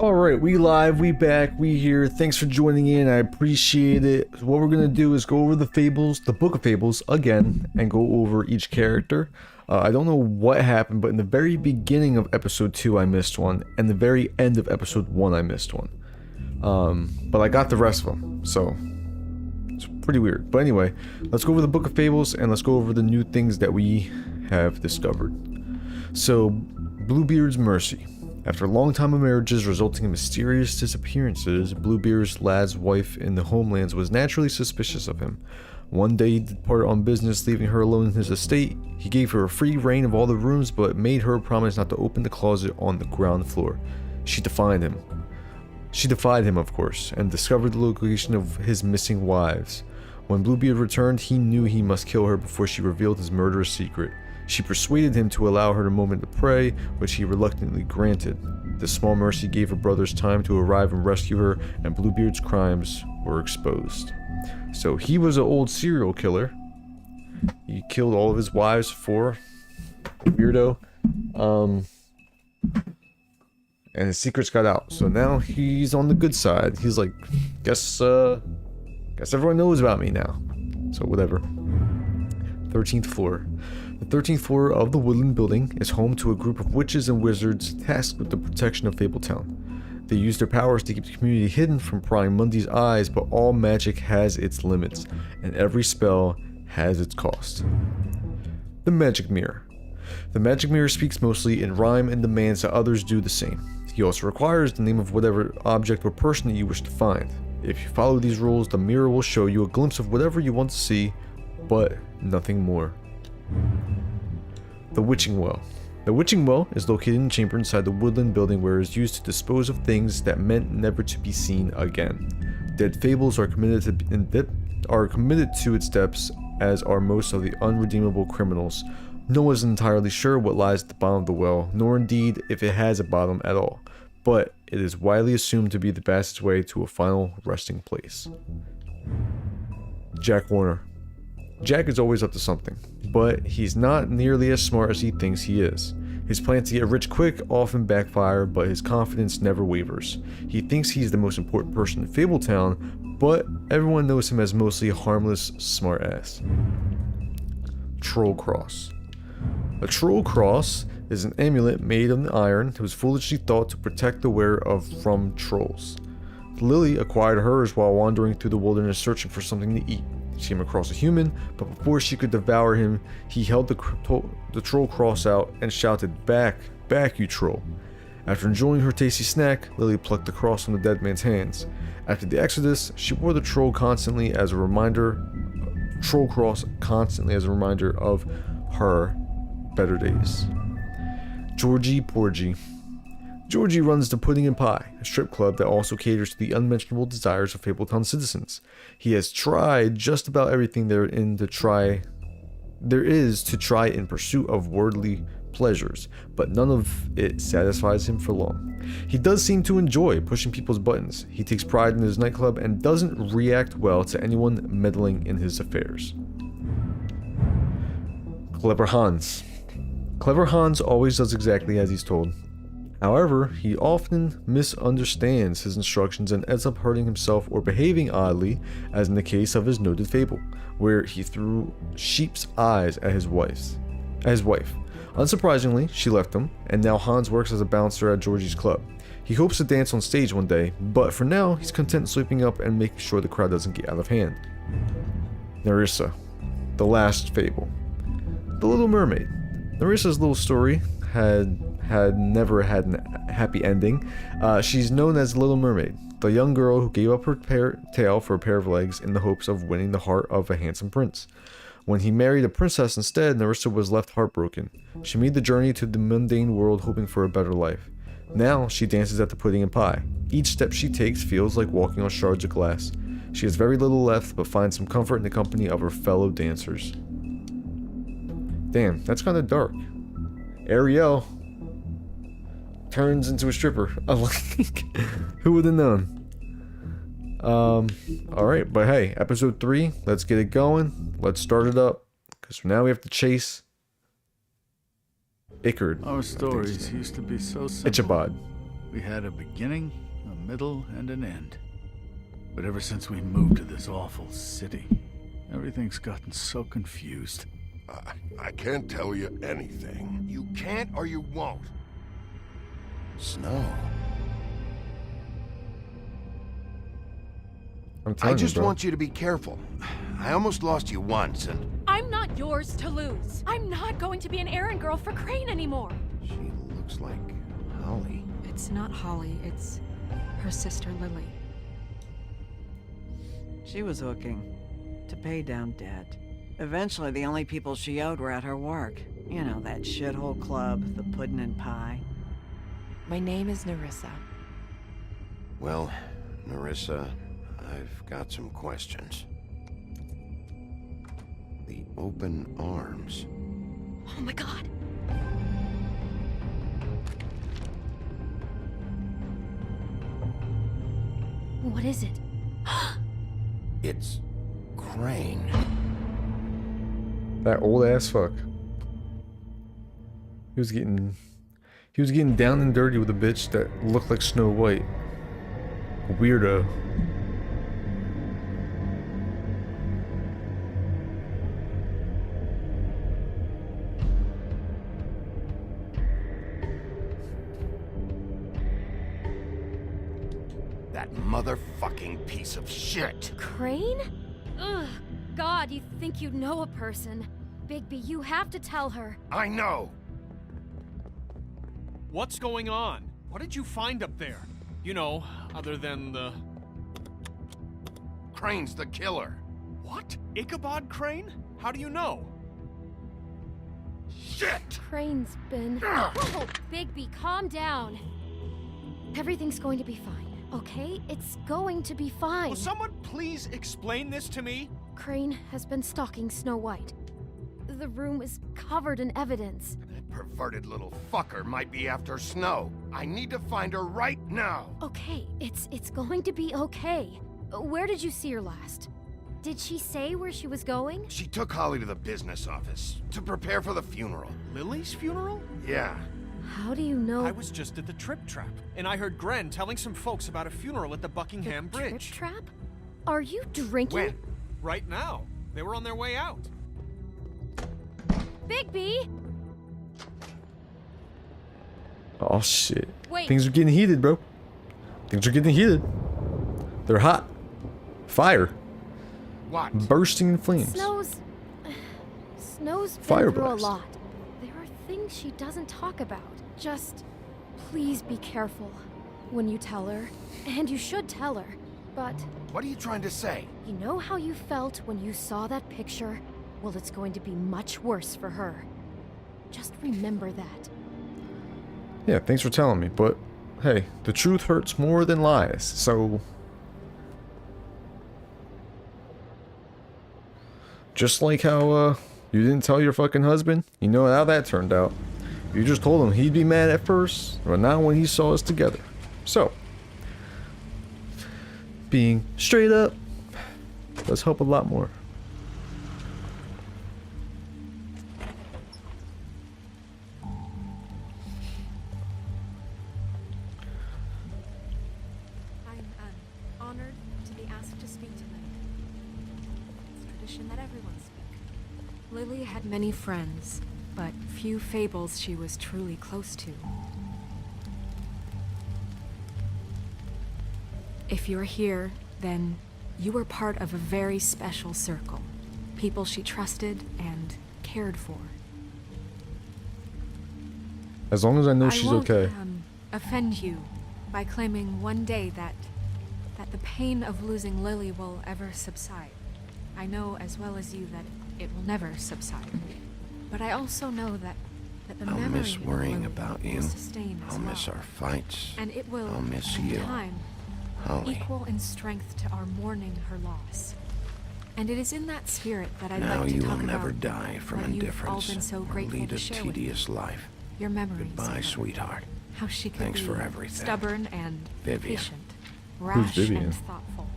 All right, we live, we back, we here. Thanks for joining in. I appreciate it. What we're gonna do is go over the Fables, the Book of Fables again, and go over each character. I don't know what happened, but in the very beginning of episode 2, I missed one, and the very end of episode 1, I missed one. But I got the rest of them, so it's pretty weird. But anyway, let's go over the Book of Fables, and let's go over the new things that we have discovered. So, Bluebeard's Mercy. After a long time of marriages resulting in mysterious disappearances, Bluebeard's lad's wife in the homelands was naturally suspicious of him. One day he departed on business, leaving her alone in his estate. He gave her a free reign of all the rooms, but made her promise not to open the closet on the ground floor. She defied him. Of course, and discovered the location of his missing wives. When Bluebeard returned, he knew he must kill her before she revealed his murderous secret. She persuaded him to allow her a moment to pray, which he reluctantly granted. This small mercy gave her brothers time to arrive and rescue her, and Bluebeard's crimes were exposed. So he was an old serial killer. He killed all of his wives for weirdo. And his secrets got out. So now he's on the good side. He's like, guess everyone knows about me now. So whatever. 13th floor. The 13th floor of the Woodland Building is home to a group of witches and wizards tasked with the protection of Fabletown. They use their powers to keep the community hidden from prying Mundy's eyes, but all magic has its limits, and every spell has its cost. The Magic Mirror. The Magic Mirror speaks mostly in rhyme and demands that others do the same. He also requires the name of whatever object or person that you wish to find. If you follow these rules, the mirror will show you a glimpse of whatever you want to see, but nothing more. The Witching Well. The Witching Well is located in a chamber inside the Woodland Building where it is used to dispose of things that meant never to be seen again. Dead fables are committed to its depths, as are most of the unredeemable criminals. No one is entirely sure what lies at the bottom of the well, nor indeed if it has a bottom at all, but it is widely assumed to be the passageway to a final resting place. Jack Warner. Jack is always up to something, but he's not nearly as smart as he thinks he is. His plans to get rich quick often backfire, but his confidence never wavers. He thinks he's the most important person in Fabletown, but everyone knows him as mostly a harmless smartass. Troll Cross. A Troll Cross is an amulet made of iron that was foolishly thought to protect the wearer from trolls. Lily acquired hers while wandering through the wilderness searching for something to eat. She came across a human, but before she could devour him, he held the troll cross out and shouted, "Back, back, you troll." After enjoying her tasty snack, Lily plucked the cross from the dead man's hands. After the exodus, she wore the troll cross constantly as a reminder of her better days. Georgie Porgy. Georgie runs the Pudding and Pie, a strip club that also caters to the unmentionable desires of Fabletown citizens. He has tried just about everything there is to try in pursuit of worldly pleasures, but none of it satisfies him for long. He does seem to enjoy pushing people's buttons. He takes pride in his nightclub and doesn't react well to anyone meddling in his affairs. Clever Hans. Clever Hans always does exactly as he's told. However, he often misunderstands his instructions and ends up hurting himself or behaving oddly, as in the case of his noted fable, where he threw sheep's eyes at his wife. Unsurprisingly, she left him, and now Hans works as a bouncer at Georgie's club. He hopes to dance on stage one day, but for now, he's content sleeping up and making sure the crowd doesn't get out of hand. Nerissa, the last fable. The Little Mermaid. Nerissa's little story had never had a happy ending. She's known as Little Mermaid, the young girl who gave up her tail for a pair of legs in the hopes of winning the heart of a handsome prince. When he married a princess instead, Nerissa was left heartbroken. She made the journey to the mundane world hoping for a better life. Now she dances at the Pudding and Pie. Each step she takes feels like walking on shards of glass. She has very little left, but finds some comfort in the company of her fellow dancers. Damn, that's kind of dark. Ariel turns into a stripper. Who would have known? Alright, but hey, episode 3, let's get it going. Let's start it up, because now we have to chase Ickard. Our stories used to be so simple. Ichabod. We had a beginning, a middle, and an end. But ever since we moved to this awful city, everything's gotten so confused. I can't tell you anything. You can't or you won't. Snow. I'm telling I just you, bro. want you to be careful. I almost lost you once, and... I'm not yours to lose. I'm not going to be an errand girl for Crane anymore. She looks like Holly. It's not Holly, it's her sister Lily. She was hooking to pay down debt. Eventually, the only people she owed were at her work. You know, that shithole club, the Puddin' and Pie. My name is Nerissa. Well, Nerissa, I've got some questions. The open arms. Oh my god. What is it? It's Crane. That old ass fuck. He was getting down and dirty with a bitch that looked like Snow White. Weirdo. That motherfucking piece of shit. Crane? Ugh. God, you think you know a person. Bigby, you have to tell her. I know. What's going on? What did you find up there? You know, other than the... Crane's the killer. What? Ichabod Crane? How do you know? Shit! Crane's been... Whoa, Bigby, calm down. Everything's going to be fine, okay? It's going to be fine. Will someone please explain this to me? Crane has been stalking Snow White. The room is covered in evidence. That perverted little fucker might be after Snow. I need to find her right now. Okay, it's going to be okay. Where did you see her last? Did she say where she was going? She took Holly to the business office to prepare for the funeral. Lily's funeral? Yeah. How do you know? I was just at the Trip Trap, and I heard Gren telling some folks about a funeral at the Buckingham the Bridge. Trip Trap? Are you drinking? When? Right now. They were on their way out. Bigby! Oh shit. Wait. Things are getting heated, bro. Things are getting heated. They're hot. Fire. What? Bursting in flames. Snow's been Fire through a blast. lot. There are things she doesn't talk about. Just please be careful when you tell her. And you should tell her. But What are you trying to say? you know how you felt when you saw that picture? Well, it's going to be much worse for her. Just remember that. Yeah, thanks for telling me, but hey, the truth hurts more than lies, so... Just like how, you didn't tell your fucking husband, you know how that turned out. You just told him he'd be mad at first, but not when he saw us together. So, being straight up does help a lot more. I'm honored to be asked to speak tonight. It's tradition that everyone speak. Lily had many friends, but few fables she was truly close to. If you're here, then you were part of a very special circle. People she trusted and cared for. As long as I know I she's won't, okay. Offend you by claiming one day that the pain of losing Lily will ever subside. I know as well as you that it will never subside. But I also know that the I'll memory miss of worrying Lily about will you. sustain as I'll miss well. our fights. And it will, I'll miss in you. time, Holly. equal in strength to our mourning her loss. And it is in that spirit that I'd Now like to you talk will never about die from what you've indifference all been so or grateful lead to a share with tedious me. life. Your memories. Goodbye, of her. sweetheart. How she could Thanks be for everything. stubborn and Vivian. patient, rash Vivian? and thoughtful.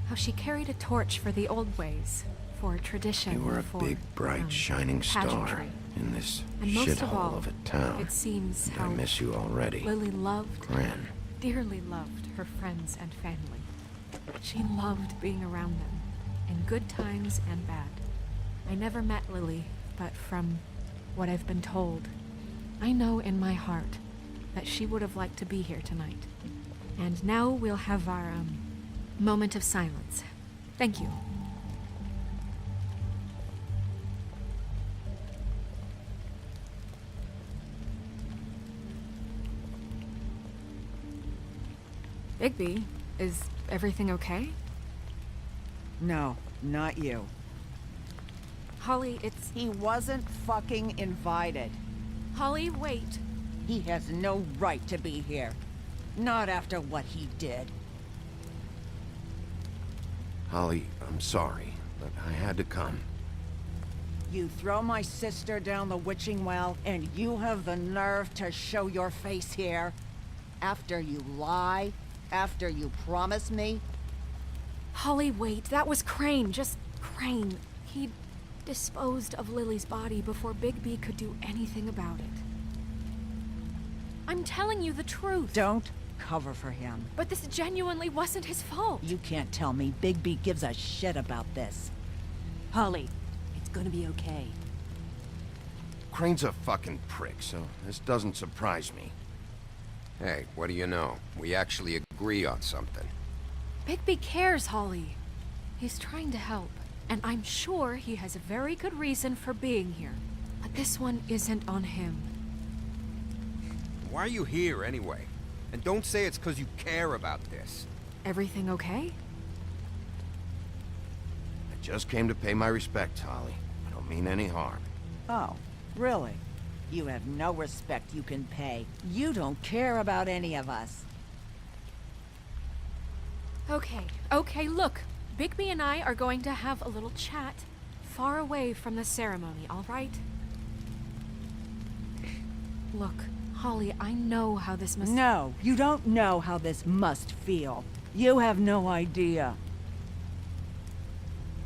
How she carried a torch for the old ways, for tradition. You were a for, big, bright, shining star pageantry. in this And most of all, shithole of a town. it seems And how I miss you already. Lily loved, Gran. dearly loved her friends and family. She loved being around them, in good times and bad. I never met Lily, but from what I've been told, I know in my heart that she would have liked to be here tonight. And now we'll have our, moment of silence. Thank you. Bigby, is everything okay? No, not you. Holly, it's... He wasn't fucking invited. Holly, wait. He has no right to be here. Not after what he did. Holly, I'm sorry, but I had to come. You throw my sister down the witching well, and you have the nerve to show your face here? After you lie? After you promise me? Holly, wait. That was Crane. Just Crane. He disposed of Lily's body before Bigby could do anything about it. I'm telling you the truth. Don't cover for him. But this genuinely wasn't his fault. You can't tell me Bigby gives a shit about this. Holly, it's gonna be okay. Crane's a fucking prick, so this doesn't surprise me. Hey, what do you know? We actually agree on something. Bigby cares, Holly. He's trying to help, and I'm sure he has a very good reason for being here. But this one isn't on him. Why are you here, anyway? And don't say it's because you care about this. Everything okay? I just came to pay my respects, Holly. I don't mean any harm. Oh, really? You have no respect you can pay. You don't care about any of us. Okay, look. Bigby and I are going to have a little chat far away from the ceremony, all right? Look, Holly, I know how this must... No, you don't know how this must feel. You have no idea.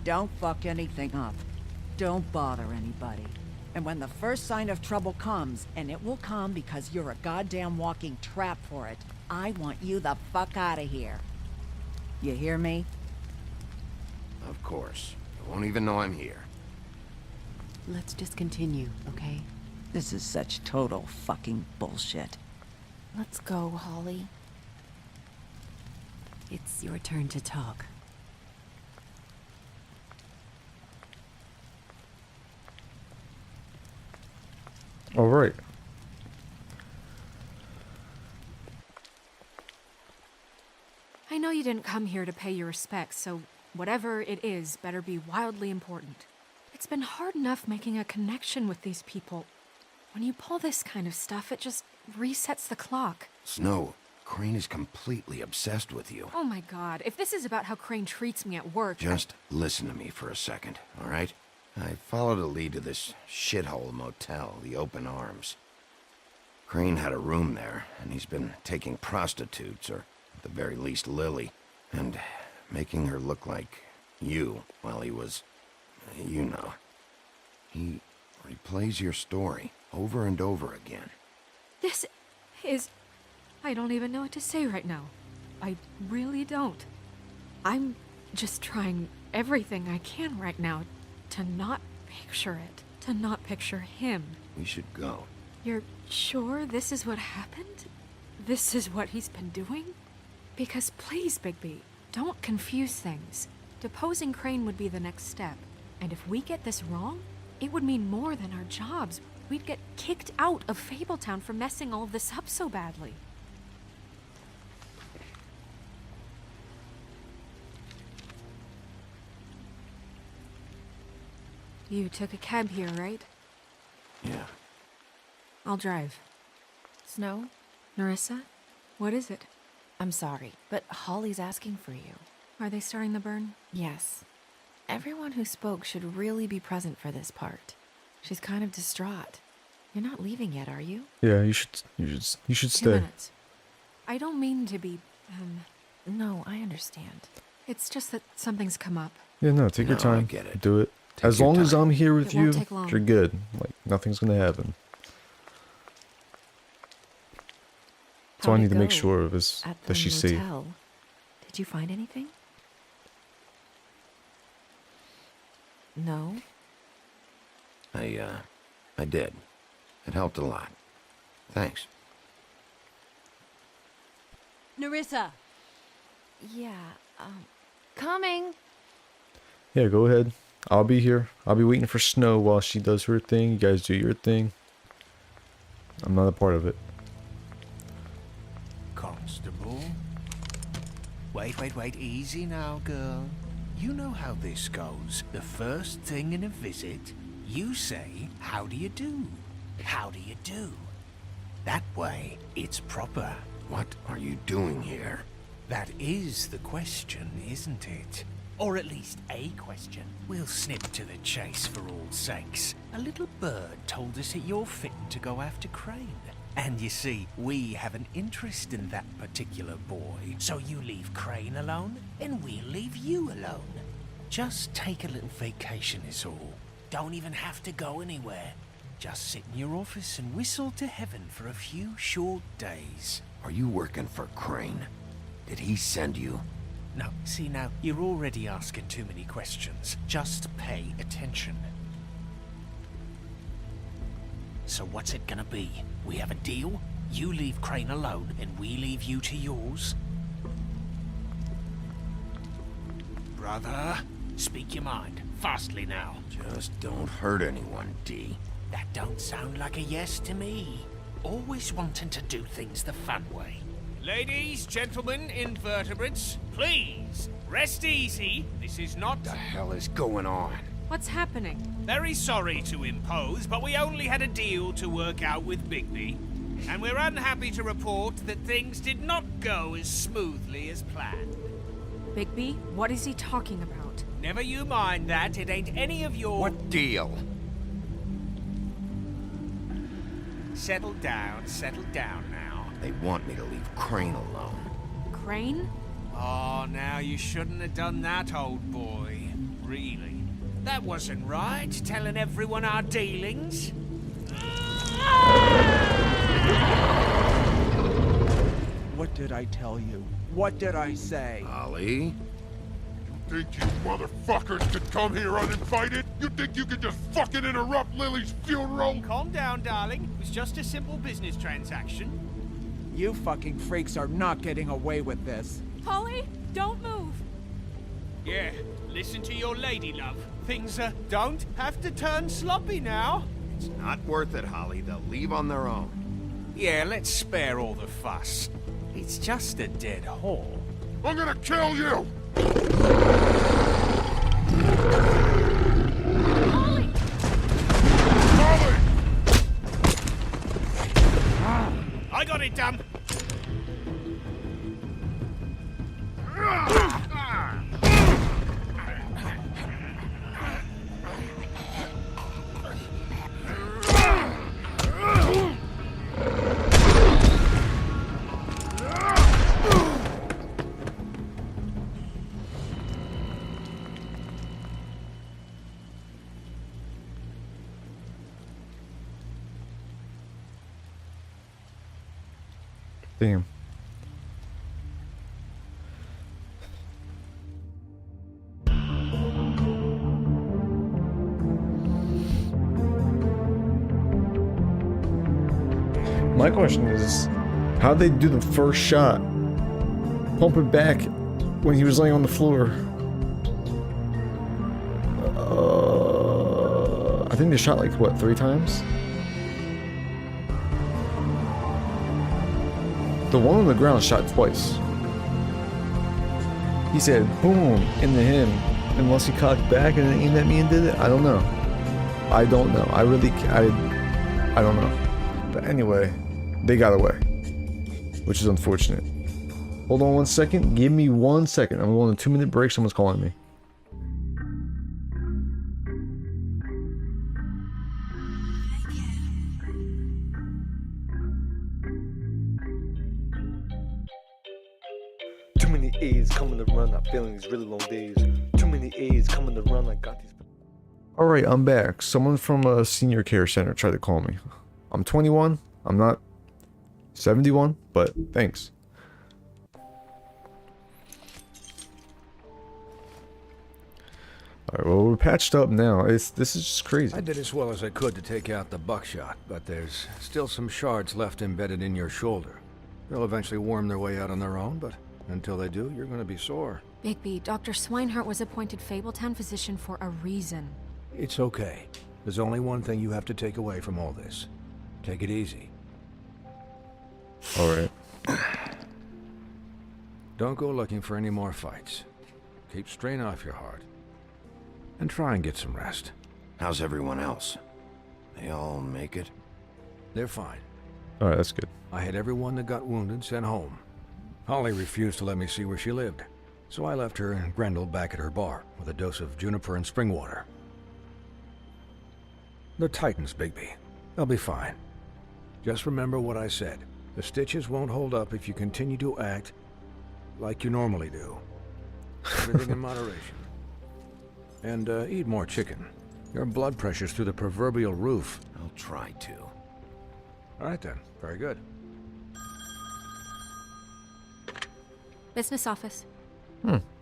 Don't fuck anything up. Don't bother anybody. And when the first sign of trouble comes, and it will come because you're a goddamn walking trap for it, I want you the fuck out of here. You hear me? Of course. You won't even know I'm here. Let's just continue, okay? This is such total fucking bullshit. Let's go, Holly. It's your turn to talk. All right. I know you didn't come here to pay your respects, so whatever it is better be wildly important. It's been hard enough making a connection with these people. When you pull this kind of stuff, it just resets the clock. Snow, Crane is completely obsessed with you. Oh my god, if this is about how Crane treats me at work... Just listen to me for a second, all right? I followed a lead to this shithole motel, the Open Arms. Crane had a room there, and he's been taking prostitutes, or at the very least Lily, and making her look like you while he was, you know. He replays your story over and over again. This is... I don't even know what to say right now. I really don't. I'm just trying everything I can right now to not picture it. To not picture him. We should go. You're sure this is what happened? This is what he's been doing? Because please, Bigby, don't confuse things. Deposing Crane would be the next step. And if we get this wrong, it would mean more than our jobs. We'd get kicked out of Fabletown for messing all of this up so badly. You took a cab here, right? Yeah. I'll drive. Snow? Narissa? What is it? I'm sorry, but Holly's asking for you. Are they starting the burn? Yes. Everyone who spoke should really be present for this part. She's kind of distraught. You're not leaving yet, are you? Yeah, you should 2 stay. minutes. I don't mean to be, No, I understand. It's just that something's come up. Yeah, no, take your No, I time. get it. Do it. Take As your long as time. I'm here with It you, won't take long. you're good. Like, nothing's gonna happen. So I How'd need it to make go sure of is at the that she's safe. motel? Did you find anything? No? I did. It helped a lot. Thanks. Nerissa! Yeah, coming. Yeah, go ahead. I'll be here. I'll be waiting for Snow while she does her thing. You guys do your thing. I'm not a part of it. Constable? Wait, easy now, girl. You know how this goes. The first thing in a visit, you say, how do you do? How do you do? That way, it's proper. What are you doing here? That is the question, isn't it? Or at least a question. We'll snip to the chase for all sakes. A little bird told us that you're fitting to go after Crane. And you see, we have an interest in that particular boy. So you leave Crane alone, and we'll leave you alone. Just take a little vacation is all. Don't even have to go anywhere. Just sit in your office and whistle to heaven for a few short days. Are you working for Crane? Did he send you? No, see now, you're already asking too many questions. Just pay attention. So what's it gonna be? We have a deal? You leave Crane alone, and we leave you to yours? Brother, speak your mind. Fastly now. Just don't hurt anyone, D. That don't sound like a yes to me. Always wanting to do things the fun way. Ladies, gentlemen, invertebrates, please, rest easy. This is not... What the hell is going on? What's happening? Very sorry to impose, but we only had a deal to work out with Bigby. And we're unhappy to report that things did not go as smoothly as planned. Bigby, what is he talking about? Never you mind that, it ain't any of your... What deal? Settle down now. They want me to leave Crane alone. Crane? Oh, now you shouldn't have done that, old boy. Really. That wasn't right, telling everyone our dealings. What did I tell you? What did I say? Ollie? Think you motherfuckers could come here uninvited? You think you could just fucking interrupt Lily's funeral? Calm down, darling. It was just a simple business transaction. You fucking freaks are not getting away with this. Holly, don't move! Yeah, listen to your lady love. Things don't have to turn sloppy now. It's not worth it, Holly. They'll leave on their own. Yeah, let's spare all the fuss. It's just a dead hole. I'm gonna kill you! Holly! Holly! I got it, dumb. Damn. My question is, how'd they do the first shot? Pump it back when he was laying on the floor. I think they shot like, what, 3 times? The one on the ground shot twice. He said boom into him, unless he cocked back and then aimed at me and did it. I don't know. I don't know. I don't know. But anyway, they got away, which is unfortunate. Hold on 1 second. Give me 1 second. I'm going on a 2-minute break. Someone's calling me. Too many A's coming to run. I'm feeling these really long days. Too many many aides coming to run like got these. Alright, I'm back. Someone from a senior care center tried to call me. I'm 21. I'm not 71, but thanks. Alright, well, we're patched up now. This is just crazy. I did as well as I could to take out the buckshot, but there's still some shards left embedded in your shoulder. They'll eventually worm their way out on their own, but until they do, you're going to be sore. Bigby, Dr. Sweinhart was appointed Fabletown physician for a reason. It's okay. There's only one thing you have to take away from all this. Take it easy. Alright. Don't go looking for any more fights. Keep strain off your heart. And try and get some rest. How's everyone else? They all make it? They're fine. Alright, that's good. I had everyone that got wounded sent home. Holly refused to let me see where she lived, so I left her and Grendel back at her bar with a dose of juniper and spring water. They're Titans, Bigby. They'll be fine. Just remember what I said. The stitches won't hold up if you continue to act like you normally do. Everything in moderation. And eat more chicken. Your blood pressure's through the proverbial roof. I'll try to. All right then. Very good. Business office.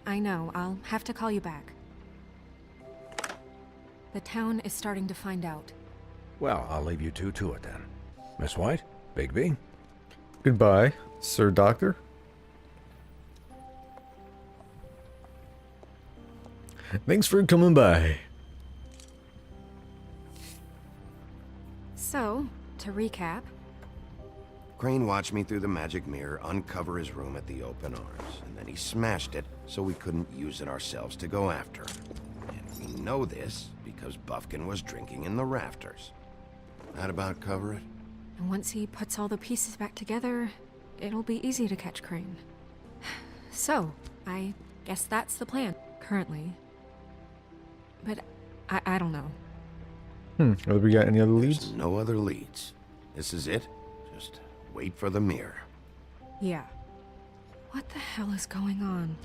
I know. I'll have to call you back. The town is starting to find out. Well, I'll leave you two to it then. Miss White, Bigby. Goodbye, Sir Doctor. Thanks for coming by. So, to recap. Crane watched me through the magic mirror uncover his room at the open arms, and then he smashed it so we couldn't use it ourselves to go after him. And we know this because Buffkin was drinking in the rafters. That about cover it? And once he puts all the pieces back together, it'll be easy to catch Crane. So, I guess that's the plan, currently. But I don't know. Have we got any other leads? There's no other leads. This is it. Just wait for the mirror. Yeah. What the hell is going on?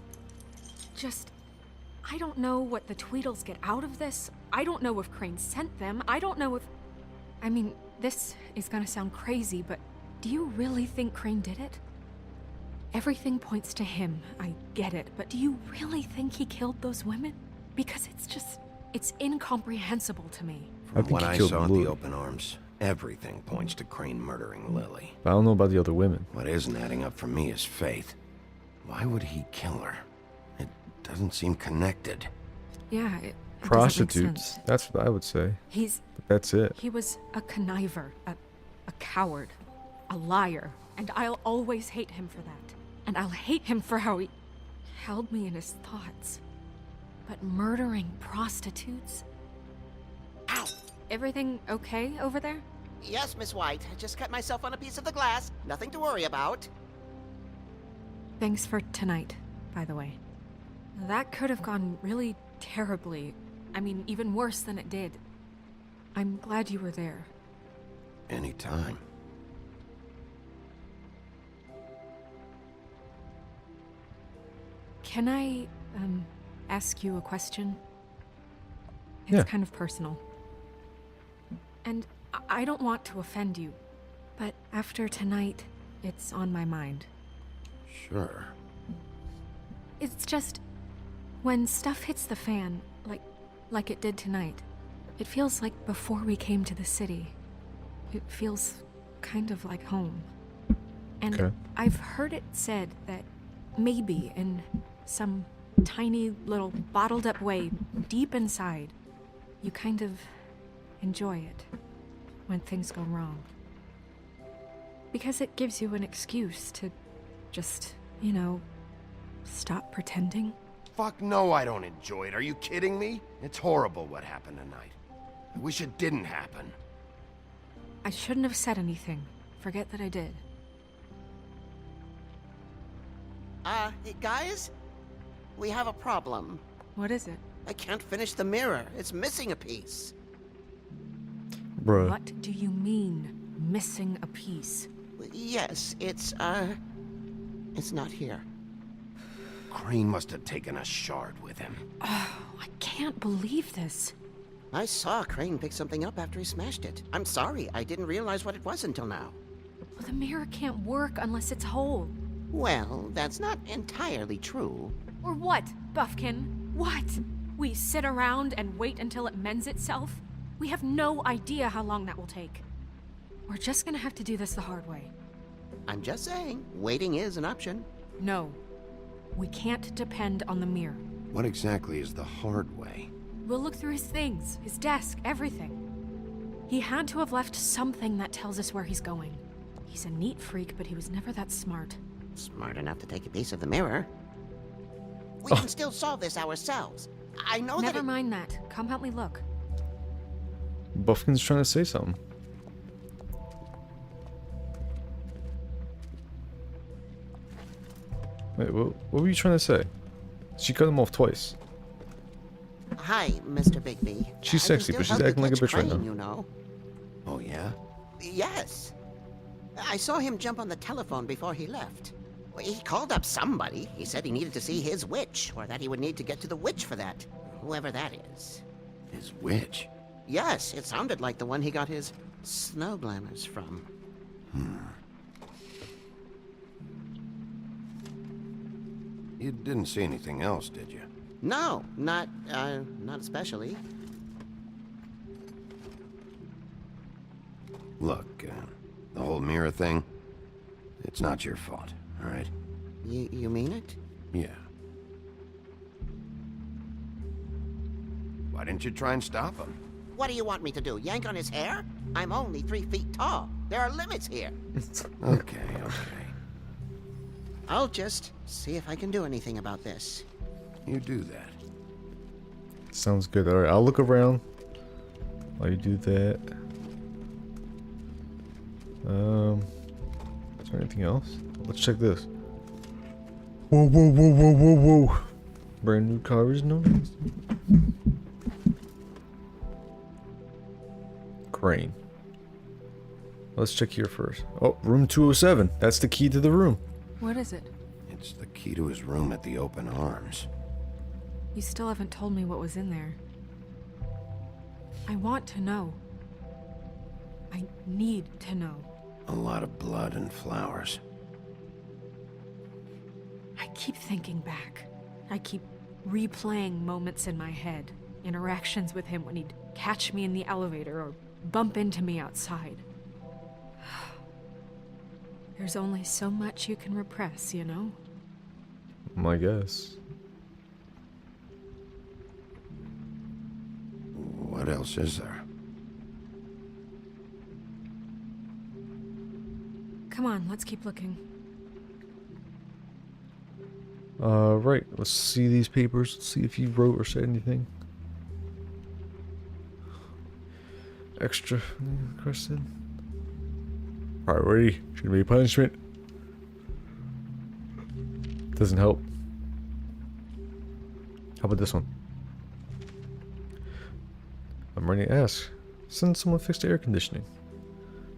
I don't know what the Tweedles get out of this. I don't know if Crane sent them. I don't know if... I mean, this is gonna sound crazy, but do you really think Crane did it? Everything points to him, I get it, but do you really think he killed those women? Because it's incomprehensible to me. From what I saw at the open arms, everything points to Crane murdering Lily. I don't know about the other women. What isn't adding up for me is Faith. Why would he kill her? It doesn't seem connected. Yeah, it Prostitutes. That's what I would say. But that's it. He was a conniver, a coward, a liar, and I'll always hate him for that. And I'll hate him for how he held me in his thoughts. But murdering prostitutes? Ow! Everything okay over there? Yes, Miss White. I just cut myself on a piece of the glass. Nothing to worry about. Thanks for tonight, by the way. That could have gone really terribly. I mean, even worse than it did. I'm glad you were there. Anytime. Can I, ask you a question? It's kind of personal. And I don't want to offend you, but after tonight, it's on my mind. Sure. It's just, when stuff hits the fan, like it did tonight, it feels like before we came to the city. It feels kind of like home. And I've heard it said that maybe in some tiny little bottled up way deep inside, you kind of enjoy it when things go wrong. Because it gives you an excuse to just, you know, stop pretending. Fuck no, I don't enjoy it. Are you kidding me? It's horrible what happened tonight. I wish it didn't happen. I shouldn't have said anything. Forget that I did. Guys? We have a problem. What is it? I can't finish the mirror. It's missing a piece. Bruh. What do you mean, missing a piece? Yes, it's not here. Crane must have taken a shard with him. Oh, I can't believe this. I saw Crane pick something up after he smashed it. I'm sorry, I didn't realize what it was until now. Well, the mirror can't work unless it's whole. Well, that's not entirely true. Or what, Buffkin? What? We sit around and wait until it mends itself? We have no idea how long that will take. We're just gonna have to do this the hard way. I'm just saying, waiting is an option. No. We can't depend on the mirror. What exactly is the hard way? We'll look through his things, his desk, everything. He had to have left something that tells us where he's going. He's a neat freak, but he was never that smart. Smart enough to take a piece of the mirror. We can still solve this ourselves. I know that. Never mind that. Come help me look. Buffkin's trying to say something. Wait, what were you trying to say? She cut him off twice. Hi, Mr. Bigby. She's sexy, but she's acting like a bitch right now. You know? Oh, yeah? Yes. I saw him jump on the telephone before he left. He called up somebody. He said he needed to see his witch, or that he would need to get to the witch for that. Whoever that is. His witch? Yes, it sounded like the one he got his snow glamours from. You didn't see anything else, did you? No, not especially. Look, the whole mirror thing, it's not your fault, all right? You mean it? Yeah. Why didn't you try and stop him? What do you want me to do, yank on his hair? I'm only 3 feet tall. There are limits here. Okay. I'll just see if I can do anything about this. You do that. Sounds good. Alright, I'll look around while you do that. Is there anything else? Let's check this. Whoa. Brand new cars, no? Crane. Let's check here first. Oh, room 207. That's the key to the room. What is it? It's the key to his room at the Open Arms. You still haven't told me what was in there. I want to know. I need to know. A lot of blood and flowers. I keep thinking back. I keep replaying moments in my head. Interactions with him when he'd catch me in the elevator or bump into me outside. There's only so much you can repress, you know? I guess. What else is there? Come on, let's keep looking. Right. Let's see these papers. Let's see if you wrote or said anything. Extra requested. Priority should be punishment. Doesn't help. How about this one? I'm ready to ask. Send someone fix the air conditioning.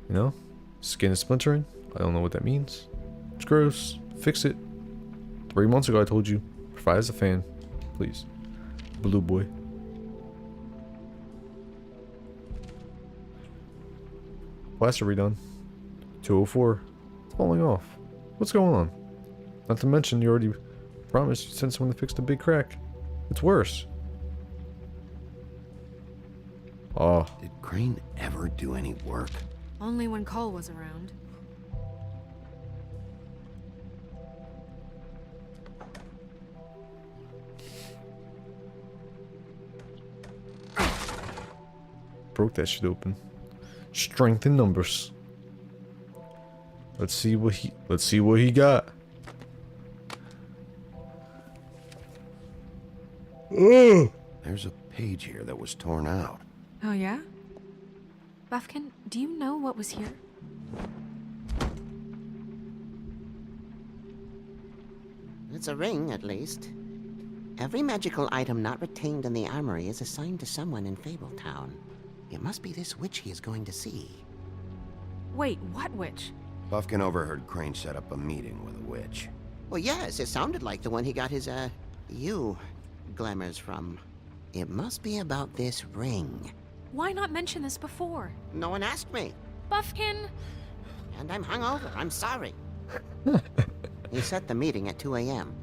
You know? Skin is splintering. I don't know what that means. It's gross. Fix it. 3 months ago I told you. Provide us a fan. Please. Blue boy. Plaster redone. 204. It's falling off. What's going on? Not to mention you already promised you'd send someone to fix the big crack. It's worse. Oh. Did Crane ever do any work? Only when Cole was around. Broke that shit open. Strength in numbers. Let's see what he got. Ugh. There's a page here that was torn out. Oh yeah? Buffkin, do you know what was here? It's a ring, at least. Every magical item not retained in the armory is assigned to someone in Fabletown. It must be this witch he is going to see. Wait, what witch? Buffkin overheard Crane set up a meeting with a witch. Well, yes, it sounded like the one he got his, glamours from. It must be about this ring. Why not mention this before? No one asked me. Buffkin! And I'm hungover. I'm sorry. He set the meeting at 2 a.m.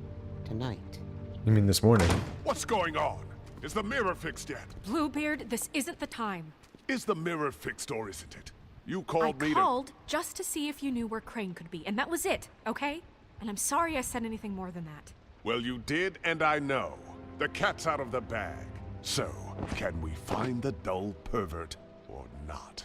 tonight. You mean this morning? What's going on? Is the mirror fixed yet? Bluebeard, this isn't the time. Is the mirror fixed or isn't it? You called me I called just to see if you knew where Crane could be, and that was it, okay? And I'm sorry I said anything more than that. Well, you did, and I know. The cat's out of the bag. So, can we find the dull pervert or not?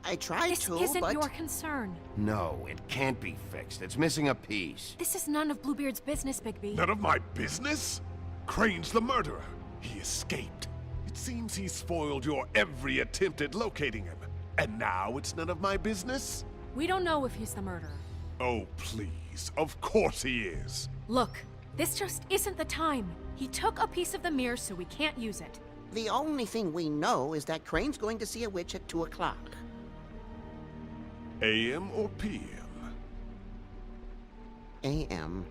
I tried this to, isn't but... your concern. No, it can't be fixed. It's missing a piece. This is none of Bluebeard's business, Bigby. None of my business? Crane's the murderer. He escaped. It seems he spoiled your every attempt at locating him. And now it's none of my business? We don't know if he's the murderer. Oh, please. Of course he is. Look, this just isn't the time. He took a piece of the mirror, so we can't use it. The only thing we know is that Crane's going to see a witch at 2 o'clock. AM or PM? AM.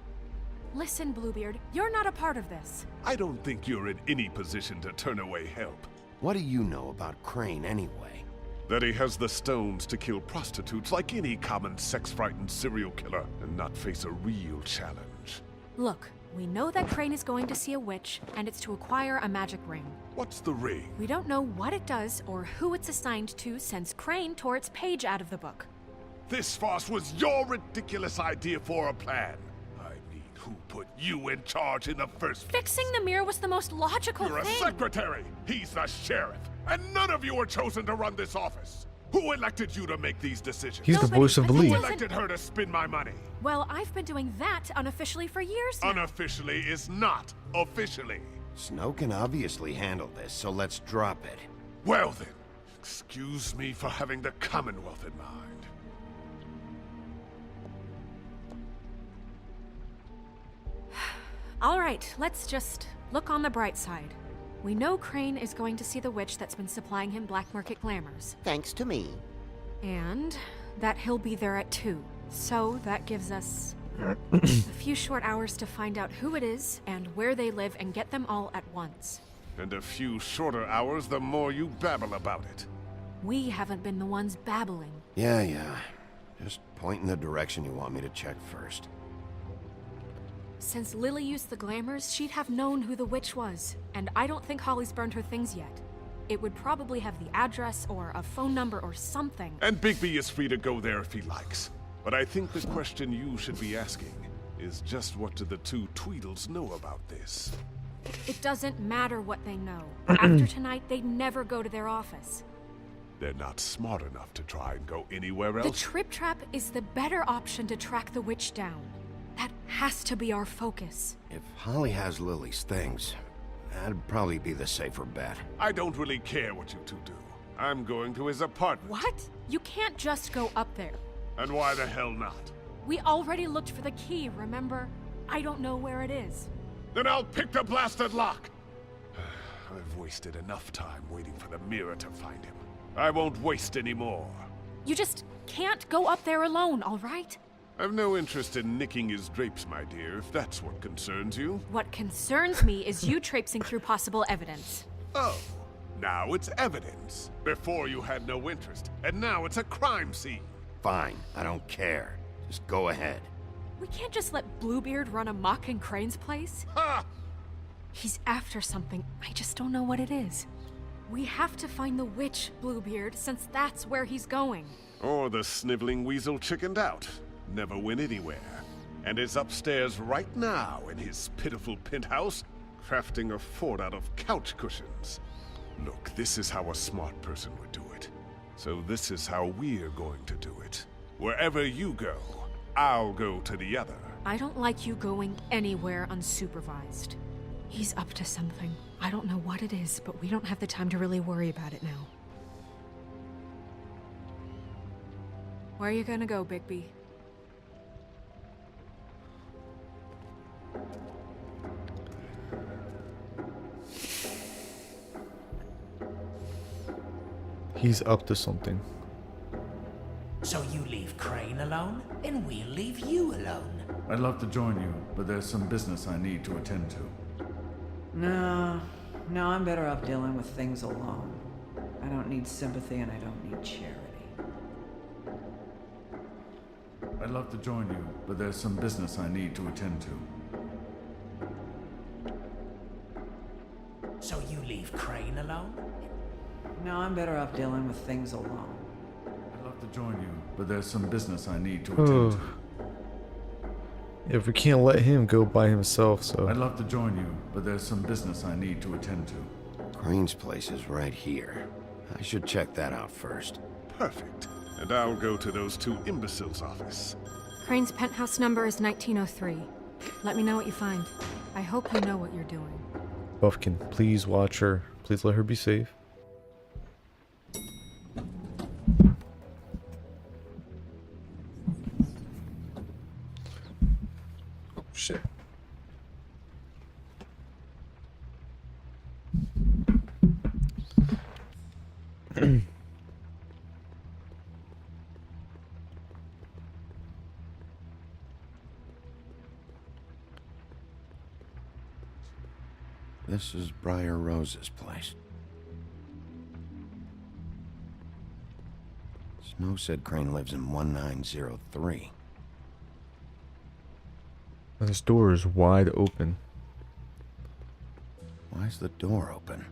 Listen, Bluebeard, you're not a part of this. I don't think you're in any position to turn away help. What do you know about Crane anyway? That he has the stones to kill prostitutes like any common sex-frightened serial killer and not face a real challenge. Look, we know that Crane is going to see a witch, and it's to acquire a magic ring. What's the ring? We don't know what it does or who it's assigned to since Crane tore its page out of the book. This farce was your ridiculous idea for a plan. I mean, who put you in charge in the first place? Fixing the mirror was the most logical You're thing. a secretary. He's the sheriff. And none of you were chosen to run this office. Who elected you to make these decisions? He's the voice of belief. Who elected her to spend my money? Well, I've been doing that unofficially for years now. Unofficially is not officially. Snow can obviously handle this, so let's drop it. Well then, excuse me for having the Commonwealth in mind. All right, let's just look on the bright side. We know Crane is going to see the witch that's been supplying him black market glamours. Thanks to me. And that he'll be there at 2. So that gives us a few short hours to find out who it is and where they live and get them all at once. And a few shorter hours the more you babble about it. We haven't been the ones babbling. Yeah. Just point in the direction you want me to check first. Since Lily used the glamours, she'd have known who the witch was. And I don't think Holly's burned her things yet. It would probably have the address or a phone number or something. And Bigby is free to go there if he likes. But I think the question you should be asking is just what do the two Tweedles know about this? It doesn't matter what they know. After tonight, they'd never go to their office. They're not smart enough to try and go anywhere else? The Trip Trap is the better option to track the witch down. That has to be our focus. If Holly has Lily's things, that'd probably be the safer bet. I don't really care what you two do. I'm going to his apartment. What? You can't just go up there. And why the hell not? We already looked for the key, remember? I don't know where it is. Then I'll pick the blasted lock! I've wasted enough time waiting for the mirror to find him. I won't waste any more. You just can't go up there alone, all right? I've no interest in nicking his drapes, my dear, if that's what concerns you. What concerns me is you traipsing through possible evidence. Oh, now it's evidence. Before you had no interest, and now it's a crime scene. Fine, I don't care. Just go ahead. We can't just let Bluebeard run amok in Crane's place. Ha! He's after something. I just don't know what it is. We have to find the witch, Bluebeard, since that's where he's going. Or the sniveling weasel chickened out. Never went anywhere. And is upstairs right now in his pitiful penthouse, crafting a fort out of couch cushions. Look, this is how a smart person would do it. So this is how we're going to do it. Wherever you go, I'll go to the other. I don't like you going anywhere unsupervised. He's up to something. I don't know what it is, but we don't have the time to really worry about it now. Where are you gonna go, Bigby? He's up to something. So you leave Crane alone, and we'll leave you alone. I'd love to join you, but there's some business I need to attend to. No, I'm better off dealing with things alone. I don't need sympathy and I don't need charity. I'd love to join you, but there's some business I need to attend to. So you leave Crane alone? No, I'm better off dealing with things alone. I'd love to join you, but there's some business I need to attend to. If we can't let him go by himself, so... I'd love to join you, but there's some business I need to attend to. Crane's place is right here. I should check that out first. Perfect. And I'll go to those two imbeciles' office. Crane's penthouse number is 1903. Let me know what you find. I hope you know what you're doing. Buffkin, please watch her. Please let her be safe. Oh, shit. This is Briar Rose's place. Snow said Crane lives in 1903. This door is wide open. Why's the door open?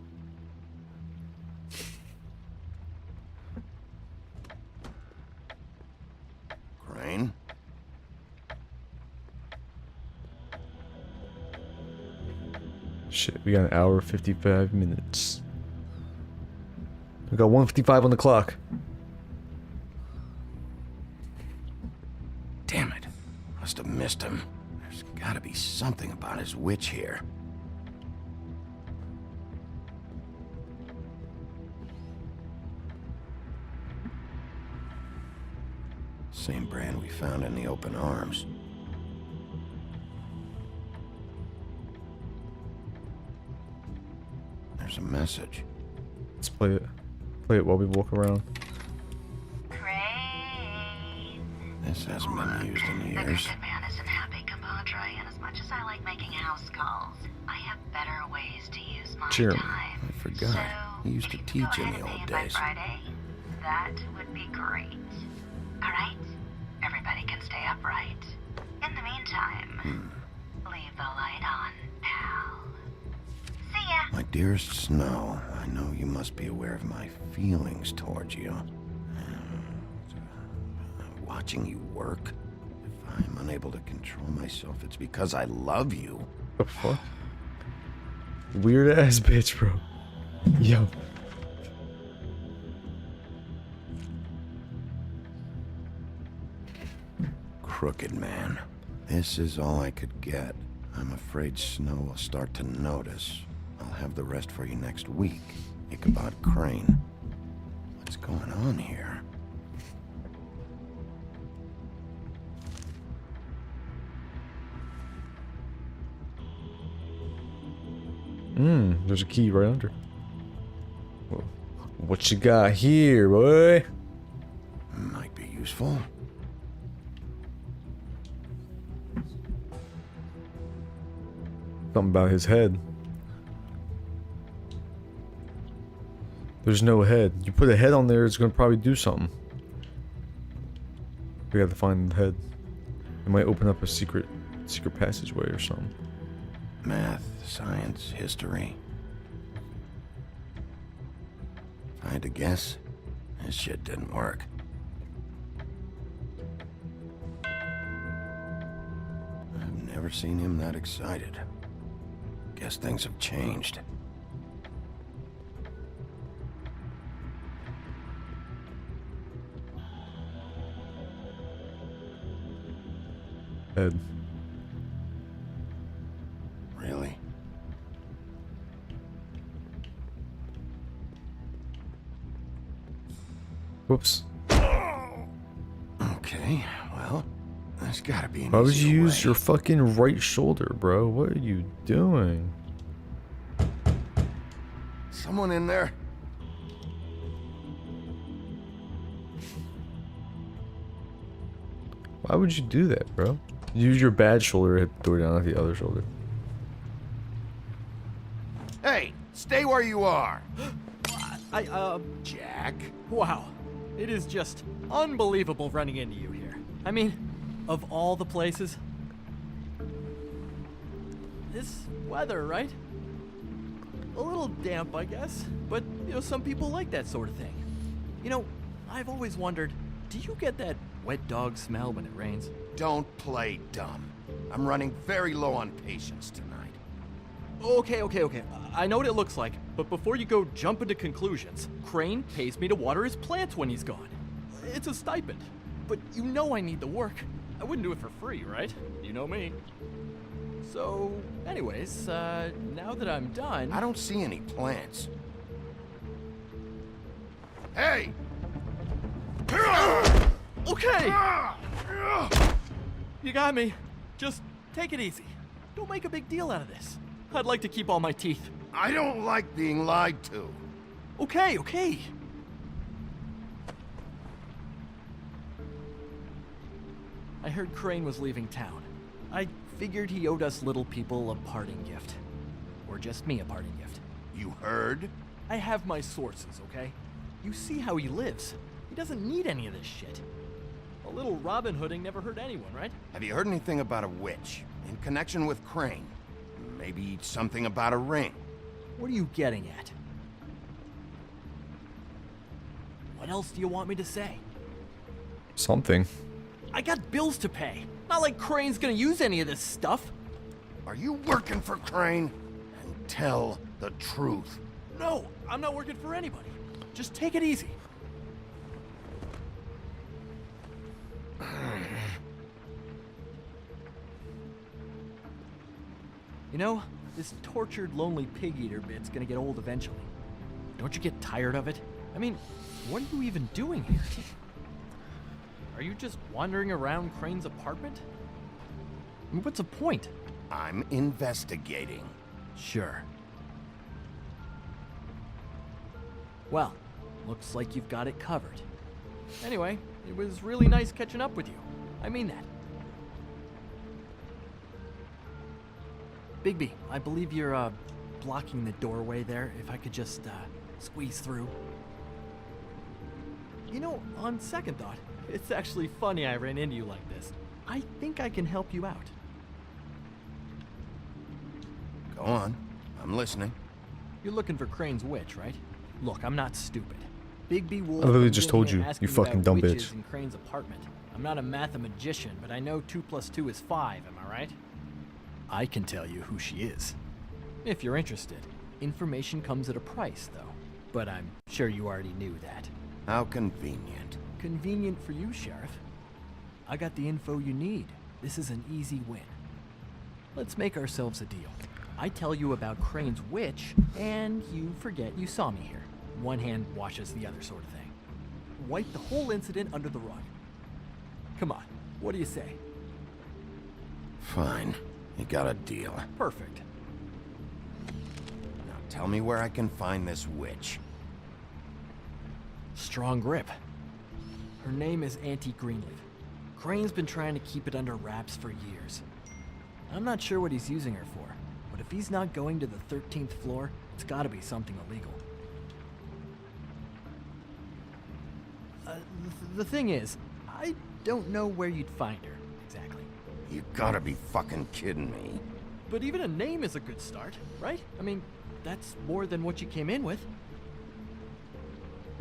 Crane? Shit, we got an hour 55 minutes. We got 1:55 on the clock. Damn it. Must have missed him. There's gotta be something about his witch here. Same brand we found in the open arms. There's a message. Let's play it. Play it while we walk around. This hasn't been used in years. The good man isn't happy, compadre, and as much as I like making house calls, I have better ways to use my Jeremy. time. I forgot. He used to teach in the old By days. Friday, that would be great. All right? Everybody can stay upright. In the meantime, leave the light on, pal. See ya! My dearest Snow, I know you must be aware of my feelings towards you. Watching you work, if I'm unable to control myself, it's because I love you. The fuck? Weird ass bitch, bro. Yo. Crooked man. This is all I could get. I'm afraid Snow will start to notice. I'll have the rest for you next week. Ichabod Crane. What's going on here? There's a key right under. What you got here, boy? Might be useful. Something about his head. There's no head. You put a head on there, it's gonna probably do something. We have to find the head. It might open up a secret passageway or something. Math, science, history. If I had to guess, this shit didn't work. I've never seen him that excited. Guess things have changed. Head. Really? Whoops. Okay, well, there's gotta be an Why would easier you use way. your fucking right shoulder, bro? What are you doing? Someone in there? Why would you do that, bro? Use your bad shoulder to hit the door down with the other shoulder. Hey, stay where you are. Jack? Wow. It is just unbelievable running into you here. I mean, of all the places. This weather, right? A little damp, I guess. But, you know, some people like that sort of thing. You know, I've always wondered, do you get that wet dog smell when it rains? Don't play dumb. I'm running very low on patience tonight. Okay. I know what it looks like, but before you go jumping to conclusions, Crane pays me to water his plants when he's gone. It's a stipend, but you know I need the work. I wouldn't do it for free, right? You know me. So, anyways, now that I'm done... I don't see any plants. Hey! Okay! You got me. Just take it easy. Don't make a big deal out of this. I'd like to keep all my teeth. I don't like being lied to. Okay. I heard Crane was leaving town. I figured he owed us little people a parting gift. Or just me a parting gift. You heard? I have my sources, okay? You see how he lives. He doesn't need any of this shit. A little Robin Hooding never hurt anyone, right? Have you heard anything about a witch in connection with Crane? Maybe something about a ring. What are you getting at? What else do you want me to say? Something. I got bills to pay. Not like Crane's gonna use any of this stuff. Are you working for Crane? And tell the truth. No, I'm not working for anybody. Just take it easy. You know, this tortured, lonely pig-eater bit's gonna get old eventually. Don't you get tired of it? I mean, what are you even doing here? Are you just wandering around Crane's apartment? I mean, what's the point? I'm investigating. Sure. Well, looks like you've got it covered. Anyway, it was really nice catching up with you. I mean that. Bigby, I believe you're, blocking the doorway there. If I could just, squeeze through. You know, on second thought, it's actually funny I ran into you like this. I think I can help you out. Go on. I'm listening. You're looking for Crane's witch, right? Look, I'm not stupid. Bigby Wolf... I literally just told you, you fucking dumb bitch. In Crane's apartment. I'm not a mathematician, but I know 2 + 2 is 5, am I right? I can tell you who she is. If you're interested. Information comes at a price, though. But I'm sure you already knew that. How convenient. Convenient for you, Sheriff. I got the info you need. This is an easy win. Let's make ourselves a deal. I tell you about Crane's witch, and you forget you saw me here. One hand washes the other sort of thing. Wipe the whole incident under the rug. Come on, what do you say? Fine. You got a deal. Perfect. Now tell me where I can find this witch. Strong grip. Her name is Auntie Greenleaf. Crane's been trying to keep it under wraps for years. I'm not sure what he's using her for, but if he's not going to the 13th floor, it's gotta be something illegal. The thing is, I don't know where you'd find her, exactly. You gotta be fucking kidding me. But even a name is a good start, right? I mean, that's more than what you came in with.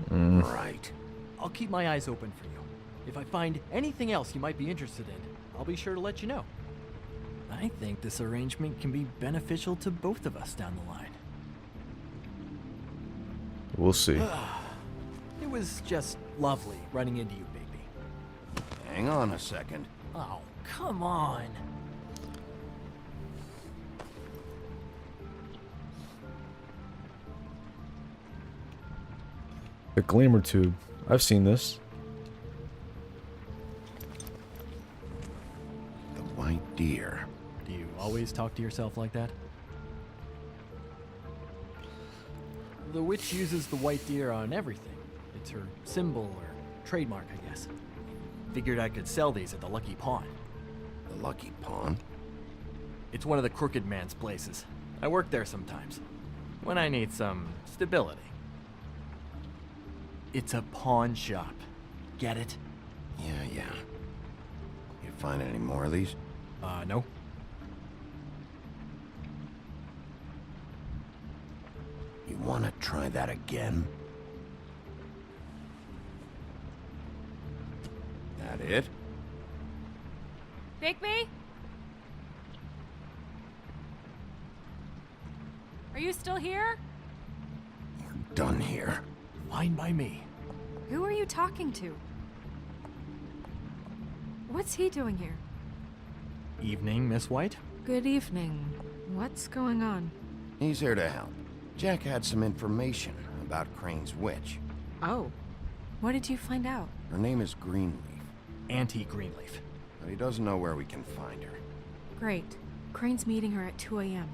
Right. I'll keep my eyes open for you. If I find anything else you might be interested in, I'll be sure to let you know. I think this arrangement can be beneficial to both of us down the line. We'll see. It was just lovely running into you, Bigby. Hang on a second. Oh, come on. The Glamour Tube. I've seen this. The white deer. Do you always talk to yourself like that? The witch uses the white deer on everything. It's her symbol or trademark, I guess. Figured I could sell these at the Lucky Pawn. The Lucky Pawn? It's one of the crooked man's places. I work there sometimes, when I need some stability. It's a pawn shop. Get it? Yeah. You find any more of these? No. You wanna try that again? That it? Bigby? Are you still here? Done here. Fine by me. Who are you talking to? What's he doing here? Evening, Miss White. Good evening. What's going on? He's here to help. Jack had some information about Crane's witch. Oh. What did you find out? Her name is Greenleaf. Auntie Greenleaf. But he doesn't know where we can find her. Great. Crane's meeting her at 2 a.m.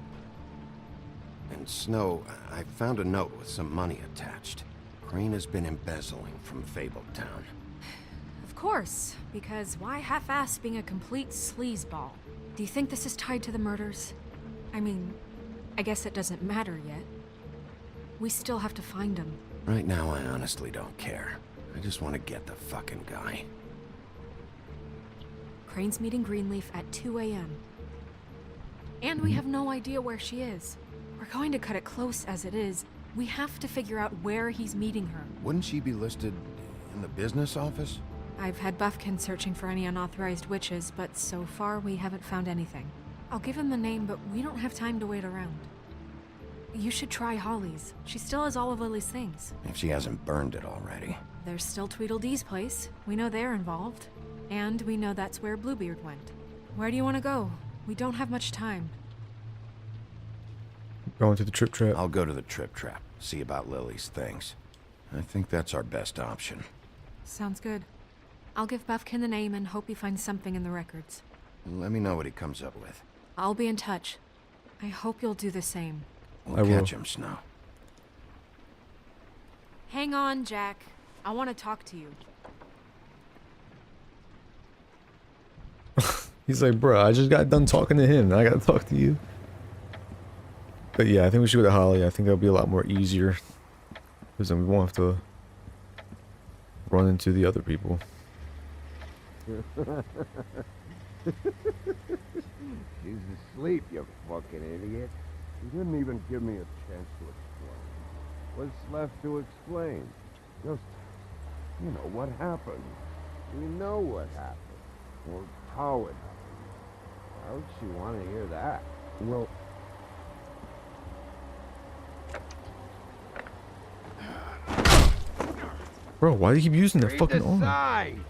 And Snow, I found a note with some money attached. Crane has been embezzling from Fabletown. Of course, because why half-ass being a complete sleazeball? Do you think this is tied to the murders? I mean, I guess it doesn't matter yet. We still have to find him. Right now, I honestly don't care. I just want to get the fucking guy. Crane's meeting Greenleaf at 2 a.m. And we have no idea where she is. We're going to cut it close as it is. We have to figure out where he's meeting her. Wouldn't she be listed in the business office? I've had Buffkin searching for any unauthorized witches, but so far we haven't found anything. I'll give him the name, but we don't have time to wait around. You should try Holly's. She still has all of Lily's things. If she hasn't burned it already. There's still Tweedledee's place. We know they're involved. And we know that's where Bluebeard went. Where do you want to go? We don't have much time. Going to the Trip Trap. I'll go to the Trip Trap, see about Lily's things. I think that's our best option. Sounds good. I'll give Buffkin the name and hope he finds something in the records. Let me know what he comes up with. I'll be in touch. I hope you'll do the same. We'll catch him, Snow. Hang on, Jack. I want to talk to you. He's like, bruh, I just got done talking to him. Now I gotta talk to you. But yeah, I think we should go to Holly. I think that'll be a lot more easier. Because then we won't have to run into the other people. She's asleep, you fucking idiot. You didn't even give me a chance to explain. What's left to explain? Just, you know, what happened. We know what happened. Or how it happened. Why would she want to hear that? Well... Bro, why do you keep using that fucking arm?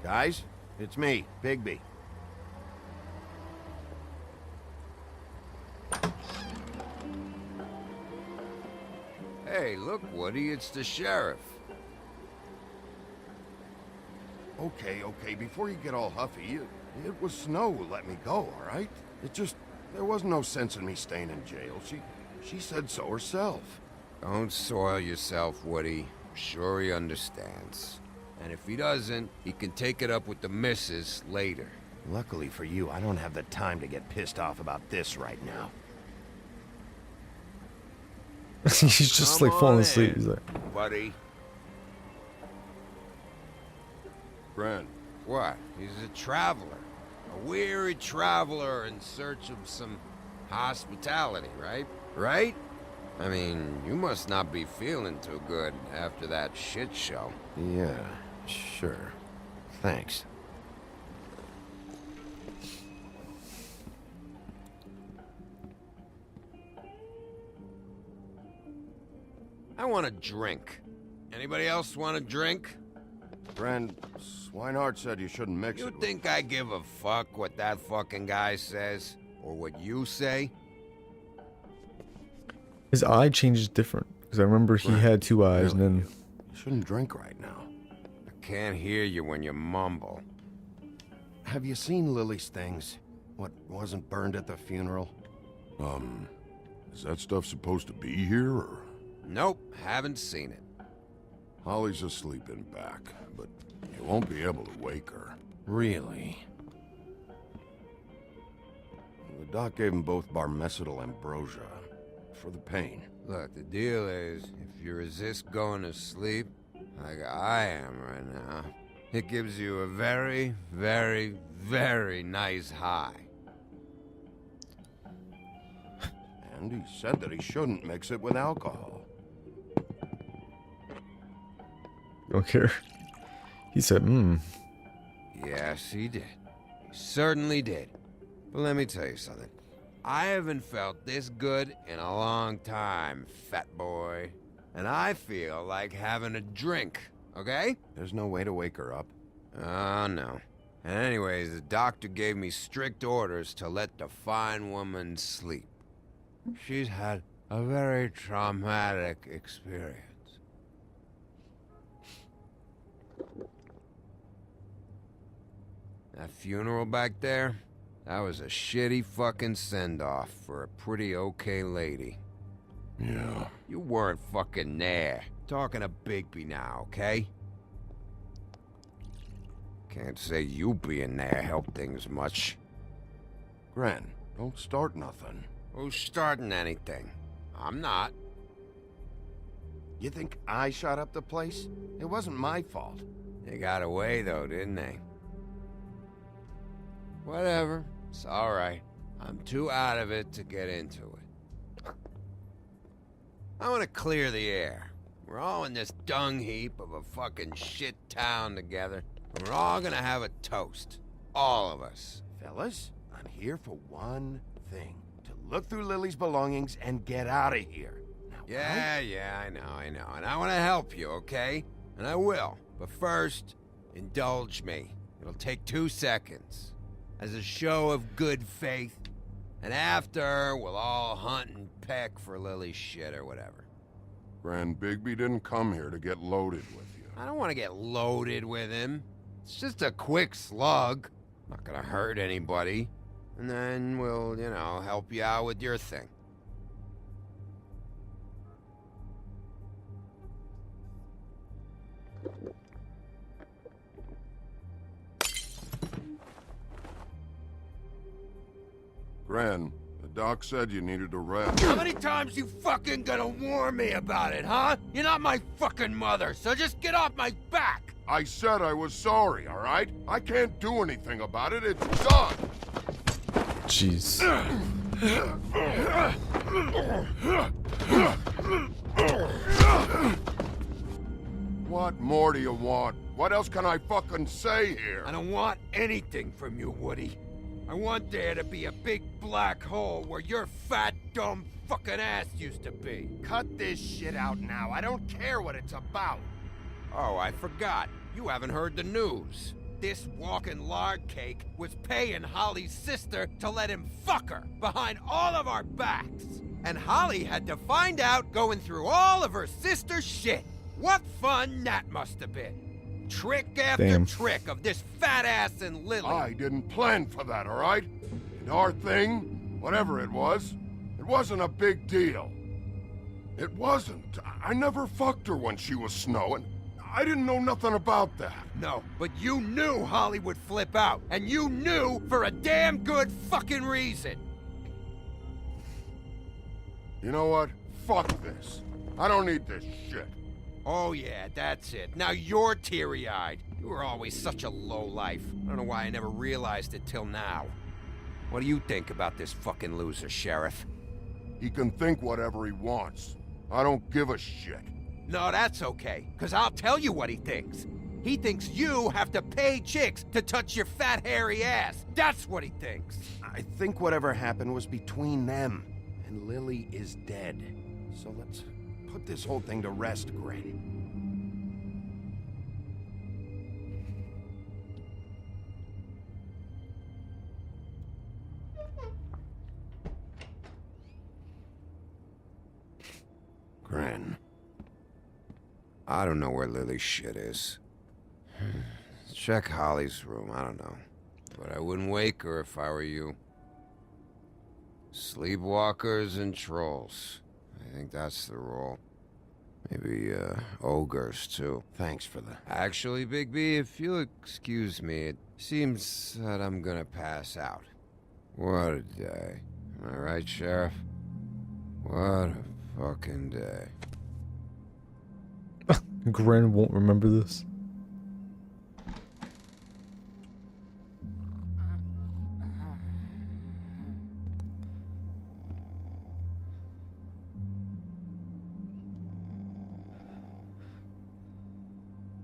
Guys, it's me, Bigby. Hey, look, Woody, it's the sheriff. Okay, before you get all huffy, it was Snow who let me go, all right? It just, there was no sense in me staying in jail. She said so herself. Don't soil yourself, Woody. I'm sure he understands. And if he doesn't, he can take it up with the missus later. Luckily for you, I don't have the time to get pissed off about this right now. He's just like falling asleep. He's like, buddy. Brent. What? He's a traveler. A weary traveler in search of some hospitality, right? Right? I mean, you must not be feeling too good after that shit show. Yeah, sure. Thanks. I want a drink. Anybody else want a drink? Friend, Sweinhart said you shouldn't mix You it. think I give a fuck what that fucking guy says? Or what you say? his eye changes different. Because I remember he had two eyes, and then You shouldn't drink right now. I can't hear you when you mumble. Have you seen Lily's things? What wasn't burned at the funeral? Is that stuff supposed to be here, or? Nope, haven't seen it. Holly's asleep in back, but you won't be able to wake her. Really? The doc gave them both barmecidal ambrosia for the pain. Look, the deal is, if you resist going to sleep, like I am right now, it gives you a very, very, very nice high. And he said that he shouldn't mix it with alcohol. Don't care. He said, Yes, he did. He certainly did. But let me tell you something. I haven't felt this good in a long time, fat boy. And I feel like having a drink, okay? There's no way to wake her up. Oh, no. And anyways, the doctor gave me strict orders to let the fine woman sleep. She's had a very traumatic experience. That funeral back there, that was a shitty fucking send-off for a pretty okay lady. Yeah. You weren't fucking there. Talking to Bigby now, okay? Can't say you being there helped things much. Gren, don't start nothing. Who's starting anything? I'm not. You think I shot up the place? It wasn't my fault. They got away, though, didn't they? Whatever. It's alright. I'm too out of it to get into it. I want to clear the air. We're all in this dung heap of a fucking shit town together. And we're all gonna have a toast. All of us. Fellas, I'm here for one thing. To look through Lily's belongings and get out of here. Now, Yeah, I know. And I want to help you, okay? And I will. But first, indulge me. It'll take 2 seconds. As a show of good faith. And after, we'll all hunt and peck for Lily's shit or whatever. Grand Bigby didn't come here to get loaded with you. I don't want to get loaded with him. It's just a quick slug. Not gonna hurt anybody. And then we'll, help you out with your thing. Gran, the doc said you needed a rest. How many times you fucking gonna warn me about it, huh? You're not my fucking mother, so just get off my back! I said I was sorry, all right? I can't do anything about it. It's done. Jeez. What more do you want? What else can I fucking say here? I don't want anything from you, Woody. I want there to be a big black hole where your fat, dumb fucking ass used to be. Cut this shit out now. I don't care what it's about. Oh, I forgot. You haven't heard the news. This walking lard cake was paying Holly's sister to let him fuck her behind all of our backs. And Holly had to find out going through all of her sister's shit. What fun that must have been. Trick after trick of this fat ass and Lily. I didn't plan for that, all right? And our thing, whatever it wasn't a big deal. It wasn't. I never fucked her when she was snowing. I didn't know nothing about that. No, but you knew Holly would flip out. And you knew for a damn good fucking reason. You know what? Fuck this. I don't need this shit. Oh yeah, that's it. Now you're teary-eyed. You were always such a lowlife. I don't know why I never realized it till now. What do you think about this fucking loser, Sheriff? He can think whatever he wants. I don't give a shit. No, that's okay, because I'll tell you what he thinks. He thinks you have to pay chicks to touch your fat, hairy ass. That's what he thinks. I think whatever happened was between them, and Lily is dead. So let's put this whole thing to rest, Gren. Gren. I don't know where Lily's shit is. Check Holly's room, I don't know. But I wouldn't wake her if I were you. Sleepwalkers and trolls. I think that's the rule. Maybe, ogres, too. Thanks for the... Actually, Bigby, if you'll excuse me, it seems that I'm gonna pass out. What a day. Am I right, Sheriff? What a fucking day. Gren won't remember this.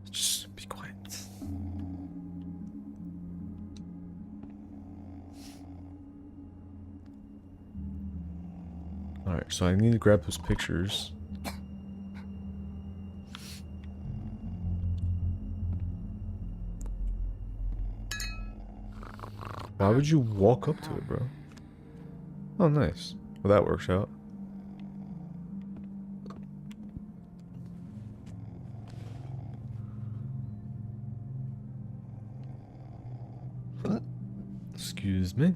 Just be quiet. Alright, so I need to grab those pictures. Why would you walk up to it, bro? Oh, nice. Well, that works out. Excuse me.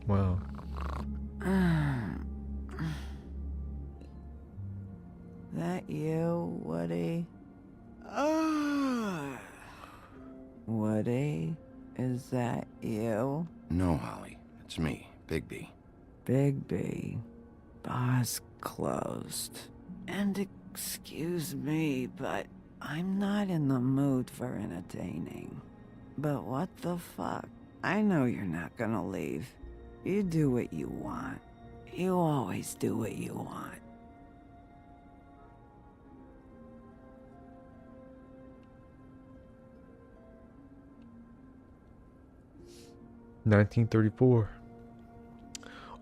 Wow. That you, Woody? Woody? Is that you? No, Holly. It's me, Bigby. Bigby. Bar's closed. And excuse me, but I'm not in the mood for entertaining. But what the fuck? I know you're not gonna leave. You do what you want. You always do what you want. $1934.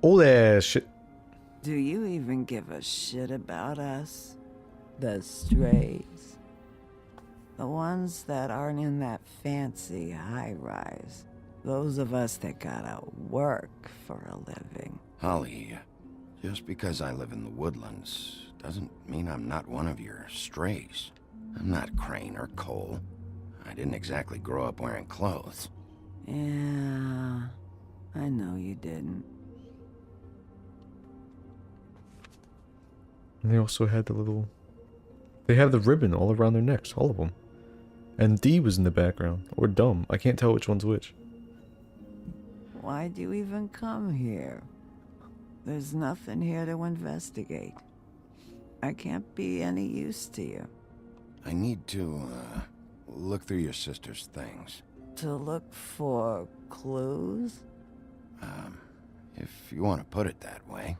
Old ass shit. Do you even give a shit about us? The strays? The ones that aren't in that fancy high-rise. Those of us that gotta work for a living. Holly, just because I live in the woodlands doesn't mean I'm not one of your strays. I'm not Crane or Cole. I didn't exactly grow up wearing clothes. Yeah, I know you didn't. And they also had the little... They have the ribbon all around their necks, all of them. And D was in the background. Or Dumb. I can't tell which one's which. Why'd you even come here? There's nothing here to investigate. I can't be any use to you. I need to, look through your sister's things. To look for clues? If you want to put it that way.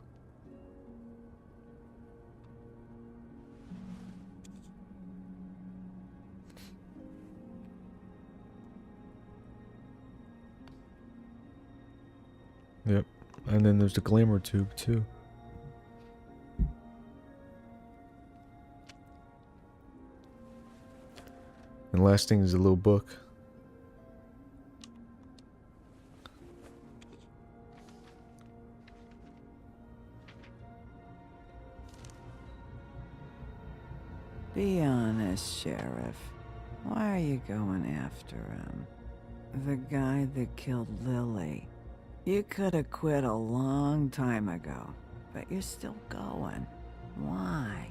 Yep. And then there's the glamour tube, too. And last thing is a little book. Be honest, Sheriff. Why are you going after him? The guy that killed Lily. You could have quit a long time ago, but you're still going. Why?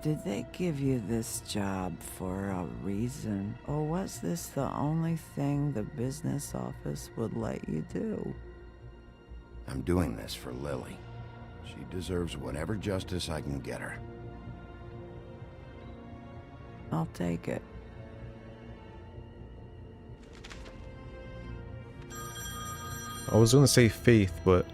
Did they give you this job for a reason, or was this the only thing the business office would let you do? I'm doing this for Lily. She deserves whatever justice I can get her. I'll take it. I was gonna say Faith, but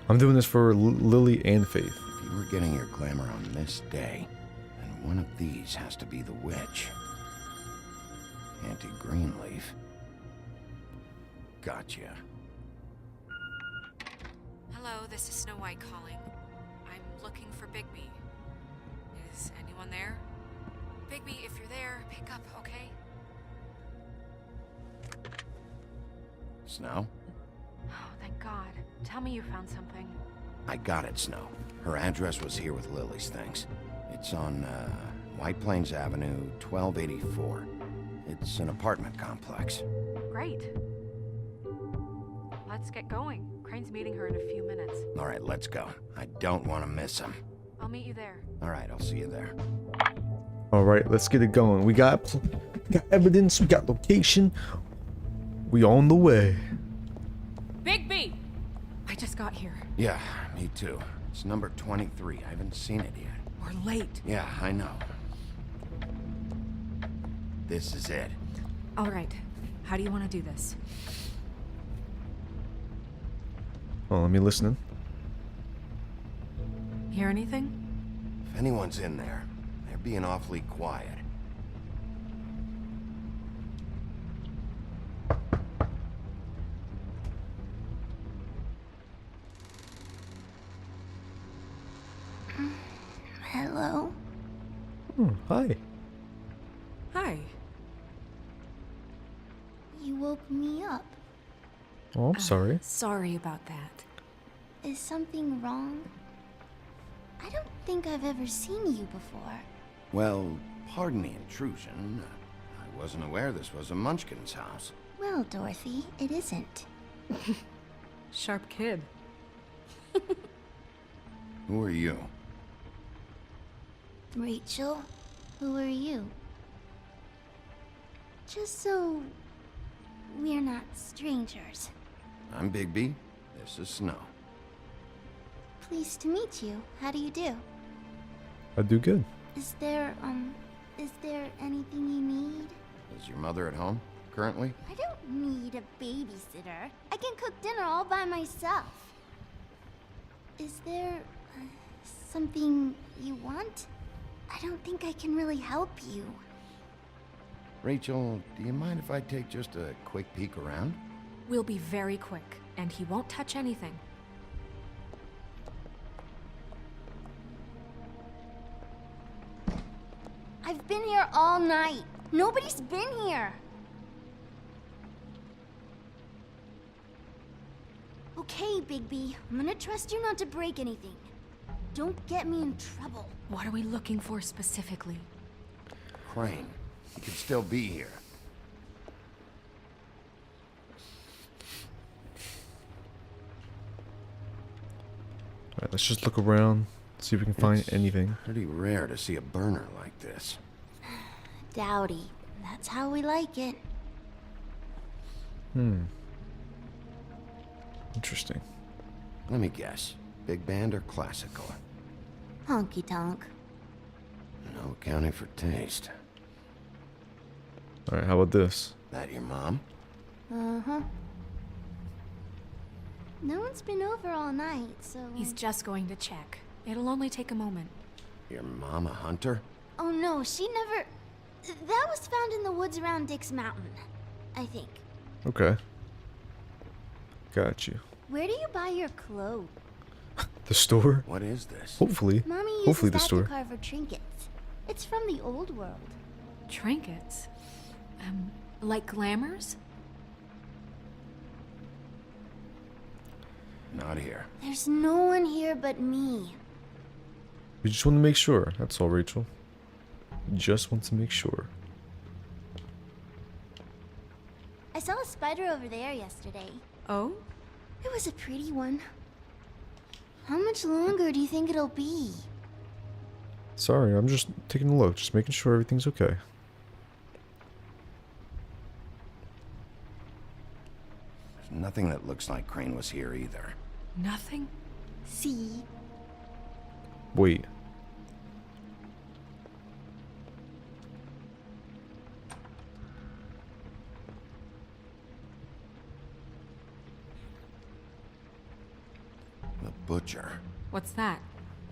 I'm doing this for Lily and Faith. If you were getting your glamour on this day, then one of these has to be the witch. Auntie Greenleaf. Gotcha. Hello, this is Snow White calling. I'm looking for Bigby. Is anyone there? Bigby, if you're there, pick up, okay? Snow? Oh, thank God. Tell me you found something. I got it, Snow. Her address was here with Lily's things. It's on, White Plains Avenue, 1284. It's an apartment complex. Great. Let's get going. Crane's meeting her in a few minutes. All right, let's go. I don't want to miss him. I'll meet you there. All right, I'll see you there. All right, let's get it going. We got evidence, we got location. We on the way. Bigby! I just got here. Yeah, me too. It's number 23. I haven't seen it yet. We're late. Yeah, I know. This is it. All right. How do you want to do this? Oh, let me listen. Hear anything? If anyone's in there, they're being awfully quiet. Hello? Hi. Hi. You woke me up. Oh, I'm sorry. Sorry about that. Is something wrong? I don't think I've ever seen you before. Well, pardon the intrusion. I wasn't aware this was a Munchkin's house. Well, Dorothy, it isn't. Sharp kid. Who are you? Rachel, who are you? Just so we're not strangers. I'm Bigby. This is Snow. Pleased to meet you. How do you do? I do good. Is there anything you need? Is your mother at home currently? I don't need a babysitter. I can cook dinner all by myself. Is there something you want? I don't think I can really help you. Rachel, do you mind if I take just a quick peek around? We'll be very quick, and he won't touch anything. I've been here all night. Nobody's been here. Okay, Bigby. I'm gonna trust you not to break anything. Don't get me in trouble. What are we looking for specifically? Crane. He could still be here. Alright, let's just look around, see if we can find anything. Pretty rare to see a burner like this. Dowdy. That's how we like it. Interesting. Let me guess. Big band or classical? Honky tonk. No accounting for taste. Alright, how about this? That your mom? Uh-huh. No one's been over all night, so... He's just going to check. It'll only take a moment. Your mom a hunter? Oh no, she never... That was found in the woods around Dick's Mountain, I think. Okay. Got you. Where do you buy your clothes? The store? What is this? Hopefully. Mommy uses Hopefully the that store. to carve her trinkets. It's from the old world. Trinkets? Like glamours? Not here. There's no one here but me. We just want to make sure. That's all, Rachel. Just want to make sure. I saw a spider over there yesterday. Oh? It was a pretty one. How much longer do you think it'll be? Sorry, I'm just taking a look, just making sure everything's okay. There's nothing that looks like Crane was here either. Nothing? See? Wait. The Butcher. What's that?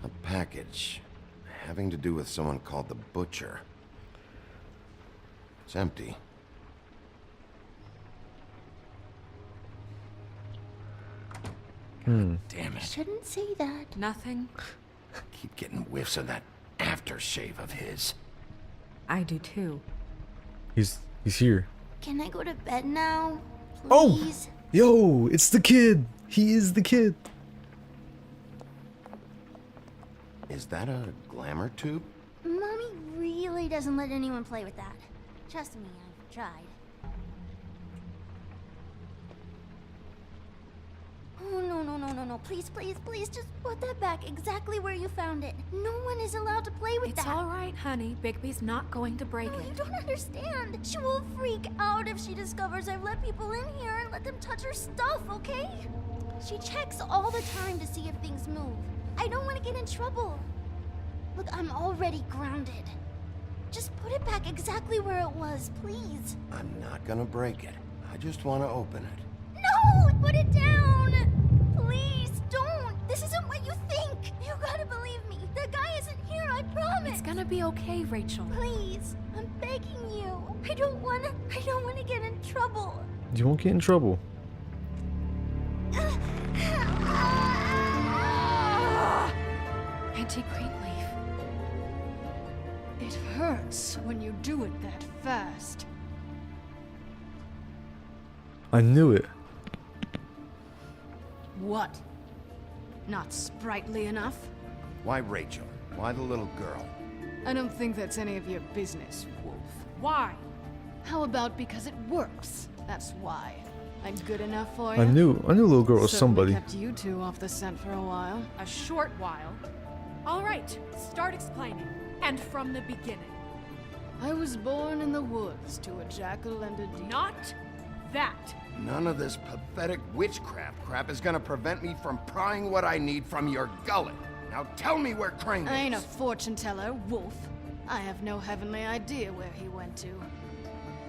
A package having to do with someone called the Butcher. It's empty. Damn I shouldn't say that. Nothing? Keep getting whiffs of that aftershave of his. I do too. He's here. Can I go to bed now? Oh! Please? Yo, it's the kid. He is the kid. Is that a glamour tube? Mommy really doesn't let anyone play with that. Trust me, I've tried. Oh no, Please, please, please, just put that back exactly where you found it. No one is allowed to play with that. It's all right, honey. Bigby's not going to break No, it. you don't understand. She will freak out if she discovers I've let people in here and let them touch her stuff, okay? She checks all the time to see if things move. I don't want to get in trouble. Look, I'm already grounded. Just put it back exactly where it was, please. I'm not gonna break it. I just want to open it. No! Put it down! Please, don't! This isn't what you think! You gotta believe me. The guy isn't here, I promise! It's gonna be okay, Rachel. Please, I'm begging you. I don't wanna get in trouble. You won't get in trouble. Auntie Greenleaf. It hurts when you do it that fast. I knew it. What? Not sprightly enough? Why Rachel? Why the little girl? I don't think that's any of your business, Wolf. Why? How about because it works? That's why. I'm good enough for you? I knew little girl was Certainly somebody. kept you two off the scent for a while. A short while. All right, start explaining. And from the beginning. I was born in the woods to a jackal and a deer. Not that. None of this pathetic witchcraft crap is gonna prevent me from prying what I need from your gullet. Now tell me where Crane is. I ain't a fortune teller, Wolf. I have no heavenly idea where he went to.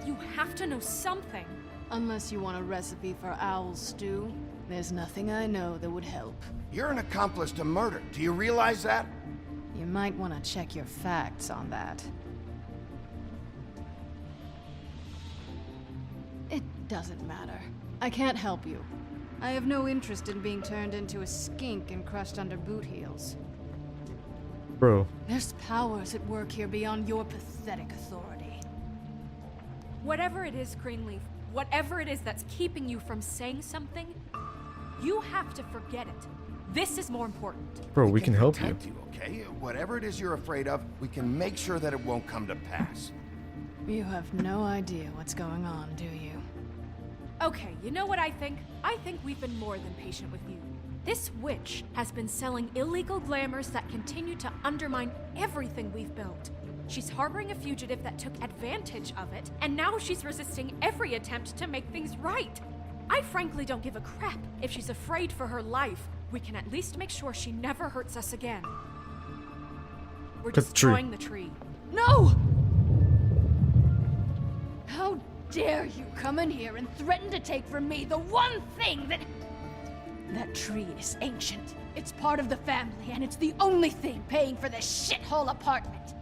You have to know something. Unless you want a recipe for owl stew, there's nothing I know that would help. You're an accomplice to murder. Do you realize that? You might want to check your facts on that. It doesn't matter. I can't help you. I have no interest in being turned into a skink and crushed under boot heels. Bro. There's powers at work here beyond your pathetic authority. Whatever it is, Greenleaf, whatever it is that's keeping you from saying something, you have to forget it. This is more important. Bro, we can help you. Protect you, okay? Whatever it is you're afraid of, we can make sure that it won't come to pass. You have no idea what's going on, do you? Okay, you know what I think? I think we've been more than patient with you. This witch has been selling illegal glamours that continue to undermine everything we've built. She's harboring a fugitive that took advantage of it, and now she's resisting every attempt to make things right. I frankly don't give a crap if she's afraid for her life. We can at least make sure she never hurts us again. We're Cut the tree. destroying the tree. No! How dare you come in here and threaten to take from me the one thing that... That tree is ancient. It's part of the family, and it's the only thing paying for this shithole apartment.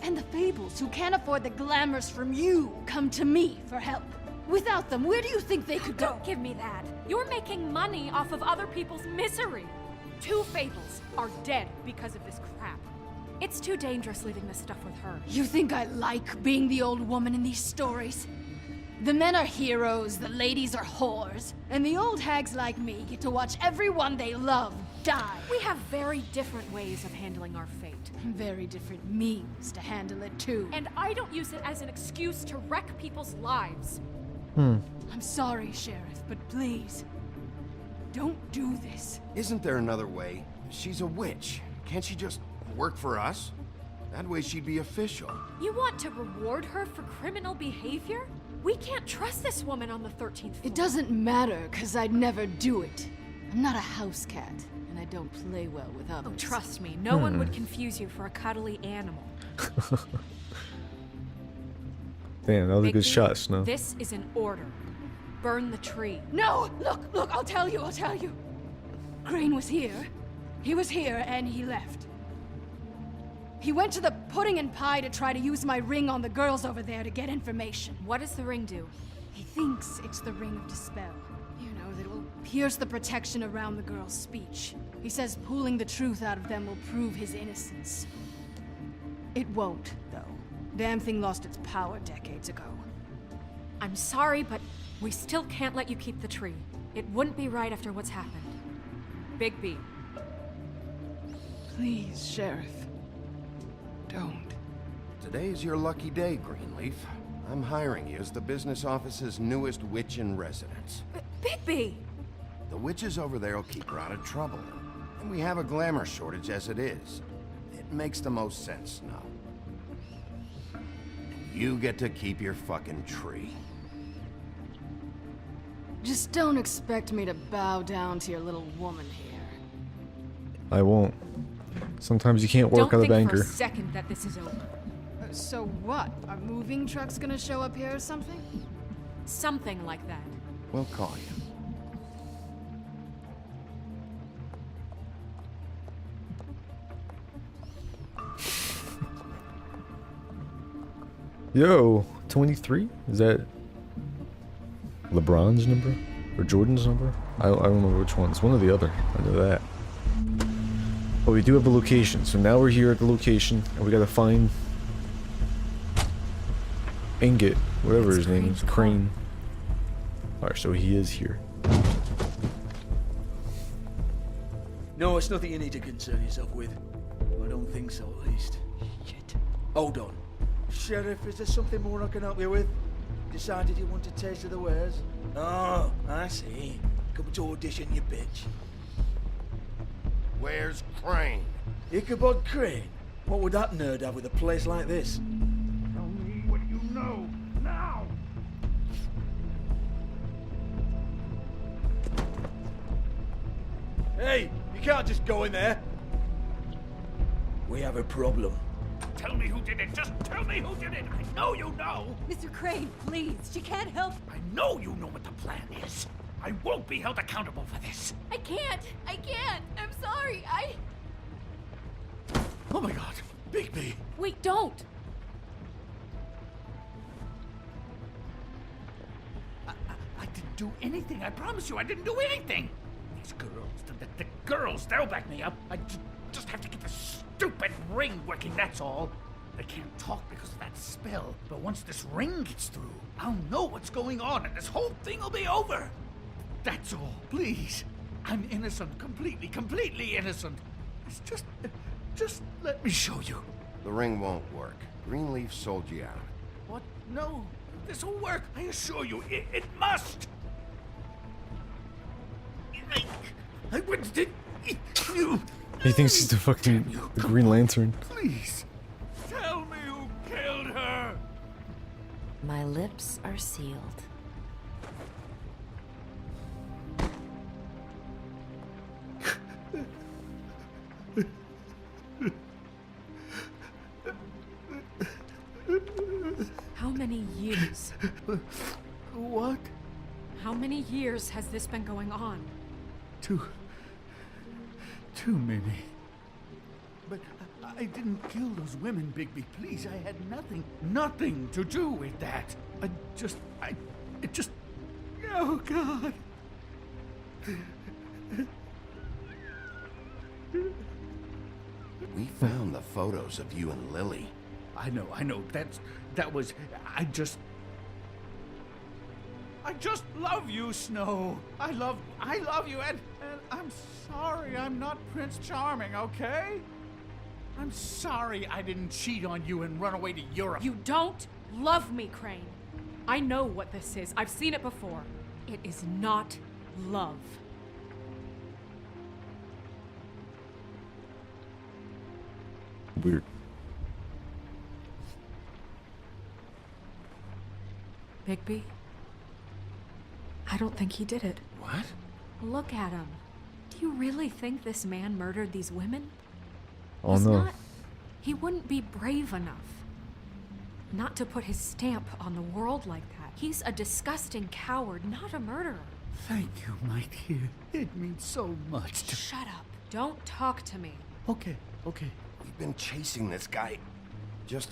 And the Fables, who can't afford the glamours from you, come to me for help. Without them, where do you think they could go? Don't give me that. You're making money off of other people's misery. 2 Fables are dead because of this crap. It's too dangerous leaving this stuff with her. You think I like being the old woman in these stories? The men are heroes, the ladies are whores, and the old hags like me get to watch everyone they love die. We have very different ways of handling our fate. Very different means to handle it, too. And I don't use it as an excuse to wreck people's lives. I'm sorry, Sheriff, but please, don't do this. Isn't there another way? She's a witch. Can't she just work for us? That way she'd be official. You want to reward her for criminal behavior? We can't trust this woman on the 13th floor. It doesn't matter, because I'd never do it. I'm not a house cat, and I don't play well with others. Oh, trust me, no one would confuse you for a cuddly animal. Damn, that was a good Bigby, shot, Snow. This is an order. Burn the tree. No! Look, I'll tell you. Crane was here. He was here, and he left. He went to the pudding and pie to try to use my ring on the girls over there to get information. What does the ring do? He thinks it's the ring of dispel. You know, that it will pierce the protection around the girls' speech. He says pulling the truth out of them will prove his innocence. It won't, though. Damn thing lost its power decades ago. I'm sorry, but we still can't let you keep the tree. It wouldn't be right after what's happened. Bigby. Please, Sheriff. Don't. Today is your lucky day, Greenleaf. I'm hiring you as the business office's newest witch in residence. Bigby! The witches over there will keep her out of trouble. And we have a glamour shortage as it is. It makes the most sense now. And you get to keep your fucking tree. Just don't expect me to bow down to your little woman here. I won't. Sometimes you can't work Don't out of think anger. for a second that this is over. So what? Are moving trucks gonna show up here or something? Something like that. We'll call you. Yo, 23? Is that LeBron's number? Or Jordan's number? I don't remember which one. It's one or the other. I know that. But we do have a location. So now we're here at the location. And we gotta find... Ingot. Whatever his name is. Crane. Alright, so he is here. No, it's nothing you need to concern yourself with. I don't think so, at least. Shit. Hold on. Sheriff, is there something more I can help you with? Decided you want a taste of the wares? Oh, I see. Come to audition, you bitch. Where's Crane? Ichabod Crane? What would that nerd have with a place like this? Tell me what you know, now! Hey, you can't just go in there. We have a problem. Tell me who did it. Just tell me who did it. I know you know. Mr. Crane, please. She can't help. I know you know what the plan is. I won't be held accountable for this. I can't. I'm sorry. Oh my God, Bigby. Wait, don't! I didn't do anything. I promise you, I didn't do anything. These girls, the girls, they'll back me up. I just have to get the stupid ring working, that's all. They can't talk because of that spell, but once this ring gets through, I'll know what's going on and this whole thing will be over. That's all, please. I'm innocent, completely innocent. It's just let me show you. The ring won't work. Greenleaf sold you out. What? No, this will work. I assure you, it must. I wouldn't did you. He thinks he's the fucking Green Lantern. Please, tell me who killed her. My lips are sealed. How many years? What? How many years has this been going on? Too many. But I didn't kill those women, Bigby. Please, I had nothing to do with that. It just... Oh, God. We found the photos of you and Lily. I know. That was... I just love you, Snow. I love you, and I'm sorry I'm not Prince Charming, okay? I'm sorry I didn't cheat on you and run away to Europe. You don't love me, Crane. I know what this is. I've seen it before. It is not love. Weird. Bigby? I don't think he did it. What? Look at him. Do you really think this man murdered these women? Oh no. He wouldn't be brave enough not to put his stamp on the world like that. He's a disgusting coward, not a murderer. Thank you, my dear. It means so much to... Shut up. Don't talk to me. Okay. We've been chasing this guy. Just...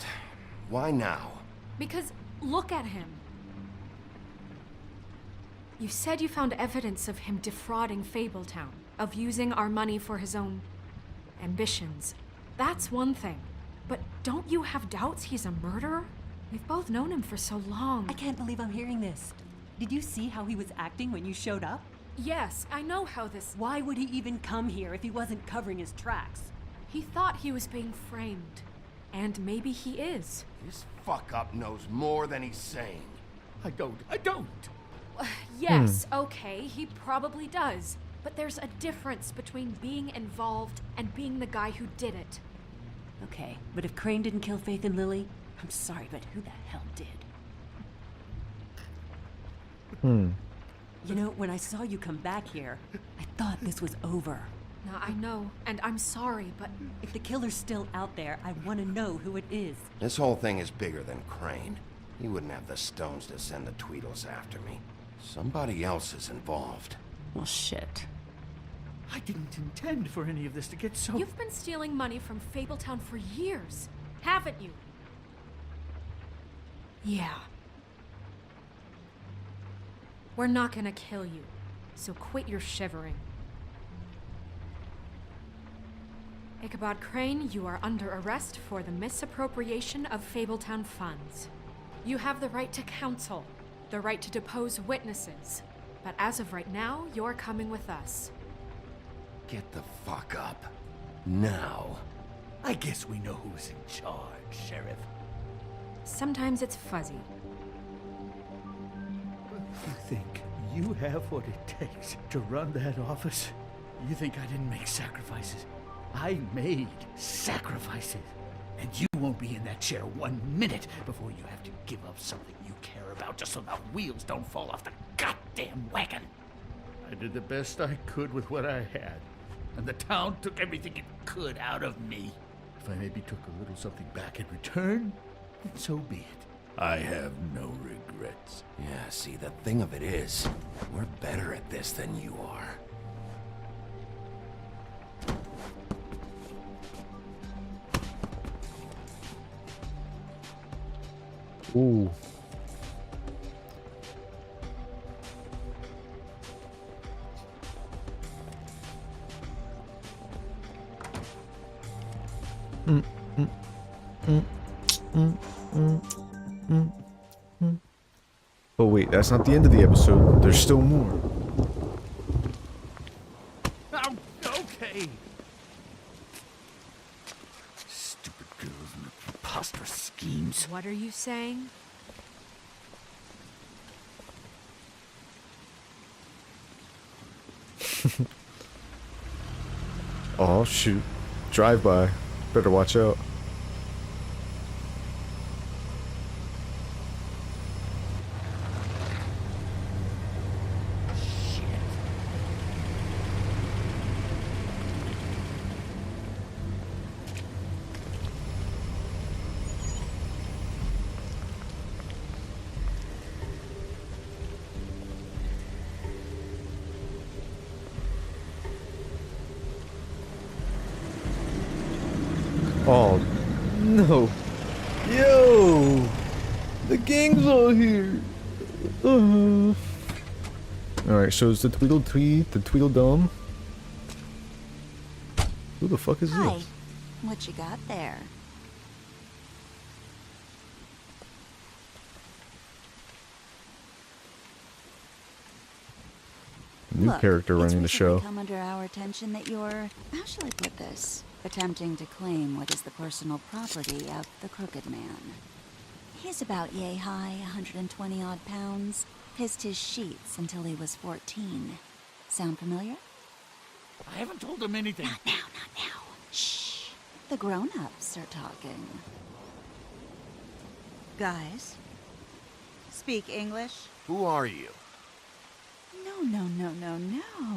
why now? Because look at him. You said you found evidence of him defrauding Fabletown, of using our money for his own ambitions. That's one thing. But don't you have doubts he's a murderer? We've both known him for so long. I can't believe I'm hearing this. Did you see how he was acting when you showed up? Yes, I know how this... Why would he even come here if he wasn't covering his tracks? He thought he was being framed. And maybe he is. This fuck-up knows more than he's saying. I don't. Yes, okay, he probably does. But there's a difference between being involved and being the guy who did it. Okay, but if Crane didn't kill Faith and Lily, I'm sorry, but who the hell did? You know, when I saw you come back here, I thought this was over. Now, I know, and I'm sorry, but... If the killer's still out there, I want to know who it is. This whole thing is bigger than Crane. He wouldn't have the stones to send the Tweedles after me. Somebody else is involved. Well, shit. I didn't intend for any of this to get so... You've been stealing money from Fabletown for years, haven't you? Yeah. We're not gonna kill you, so quit your shivering. Ichabod Crane, you are under arrest for the misappropriation of Fabletown funds. You have the right to counsel, the right to depose witnesses, but as of right now, you're coming with us. Get the fuck up. Now. I guess we know who's in charge, Sheriff. Sometimes it's fuzzy. You think you have what it takes to run that office? You think I didn't make sacrifices? I made sacrifices. And you won't be in that chair 1 minute before you have to give up something you care about just so the wheels don't fall off the goddamn wagon. I did the best I could with what I had, and the town took everything it could out of me. If I maybe took a little something back in return, then so be it. I have no regrets. Yeah, see, the thing of it is, we're better at this than you are. Ooh. Oh wait, that's not the end of the episode. There's still more. Oh, okay. Stupid girls and their preposterous schemes. What are you saying? Oh shoot. Drive by. Better watch out. Oh no. Yo! The gang's all here. Alright, so it's the Tweedledee, the Tweedledum. Who the fuck is Hi. this? What you got there? New character running the show. It's come under our attention that you're, how shall I put this, attempting to claim what is the personal property of the Crooked Man. He's about yay high, 120 odd pounds, pissed his sheets until he was 14. Sound familiar? I haven't told them anything. Not now, not now. Shh. The grown-ups are talking. Guys, speak English? Who are you? No.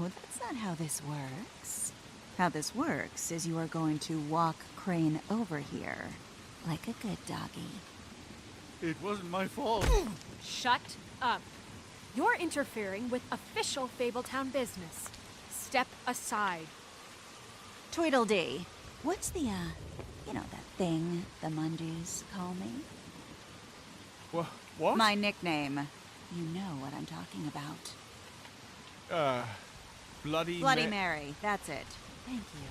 That's not how this works. How this works is you are going to walk Crane over here, like a good doggy. It wasn't my fault. Shut up. You're interfering with official Fabletown business. Step aside. Tweedledee. What's the, you know that thing the Mundus call me? What? My nickname. You know what I'm talking about. Bloody Mary, that's it. Thank you.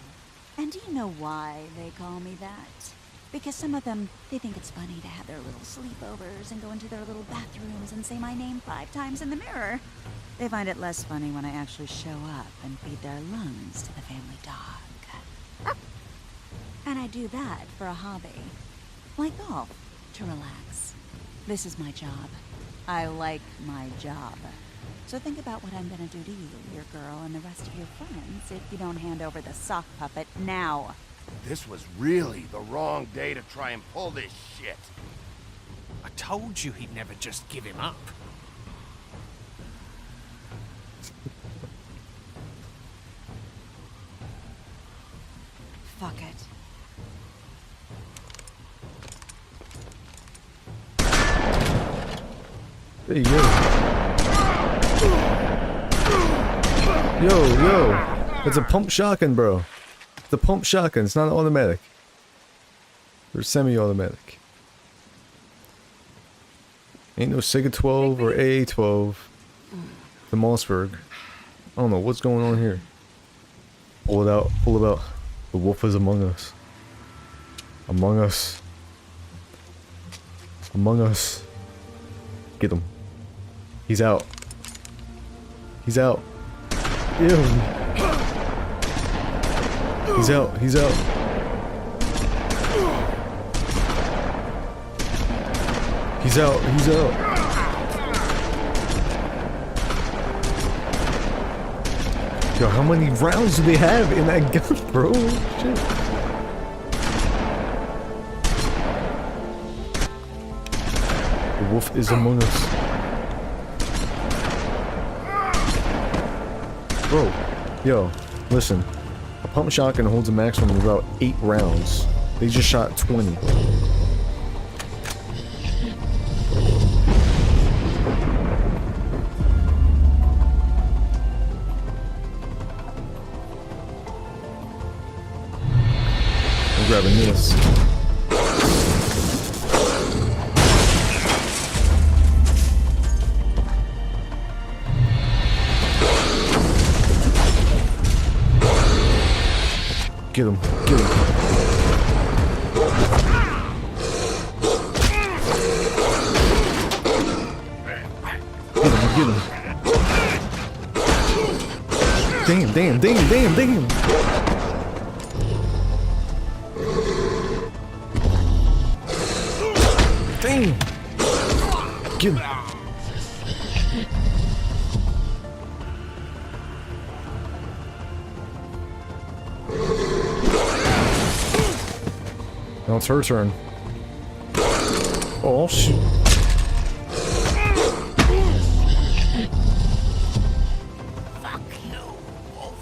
And do you know why they call me that? Because some of them, they think it's funny to have their little sleepovers and go into their little bathrooms and say my name 5 times in the mirror. They find it less funny when I actually show up and feed their lungs to the family dog. And I do that for a hobby. Like golf, to relax. This is my job. I like my job. So think about what I'm gonna do to you, your girl, and the rest of your friends if you don't hand over the sock puppet now. This was really the wrong day to try and pull this shit. I told you he'd never just give him up. Fuck it. There you go. Yo. It's a pump shotgun, bro. It's a pump shotgun. It's not automatic. Or semi-automatic. Ain't no Sega 12 or AA 12. The Mossberg. I don't know what's going on here. Pull it out. Pull it out. The wolf is among us. Among us. Among us. Get him. He's out. He's out. Ew. He's out. He's out. He's out. He's out. Yo, how many rounds do they have in that gun, bro? Shit. The wolf is among us. Bro, yo, listen. A pump shotgun holds a maximum of about 8 rounds. They just shot 20. I'm grabbing this. Get him. Get him. Get him. Damn, damn, damn, damn, damn. Damn. Get him. Now it's her turn. Oh, shoot. Fuck you, wolf.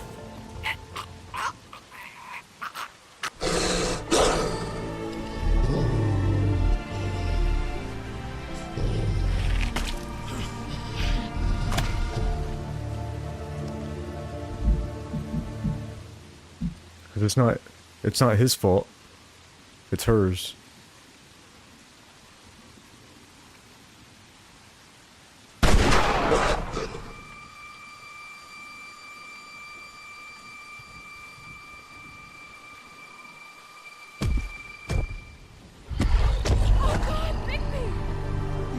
Because it's not his fault. It's hers. That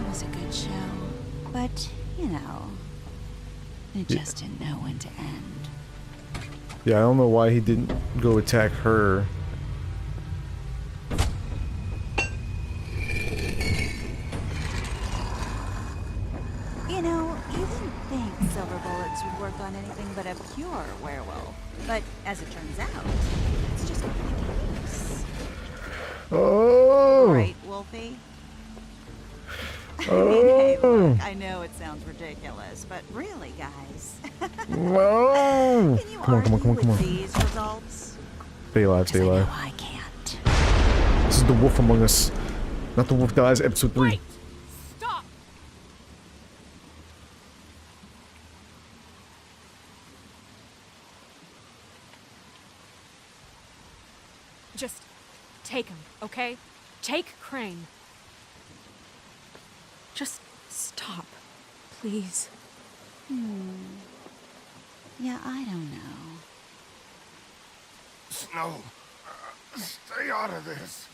was a good show. But, you know, it just didn't know when to end. Yeah, I don't know why he didn't go attack her. You know, you didn't think silver bullets would work on anything but a pure werewolf. But as it turns out, it's just case. Oh! Right, Wolfie? I mean, hey, look, I know it sounds ridiculous, but really, guys. Whoa! Can you Come on, come on, come on, come on. these results? Stay alive, stay alive. I can't. This is the wolf among us. Not the wolf dies, episode 3. Wait! Stop! Just take him, okay? Take Crane. Just stop, please. Yeah, I don't know. Snow, stay out of this.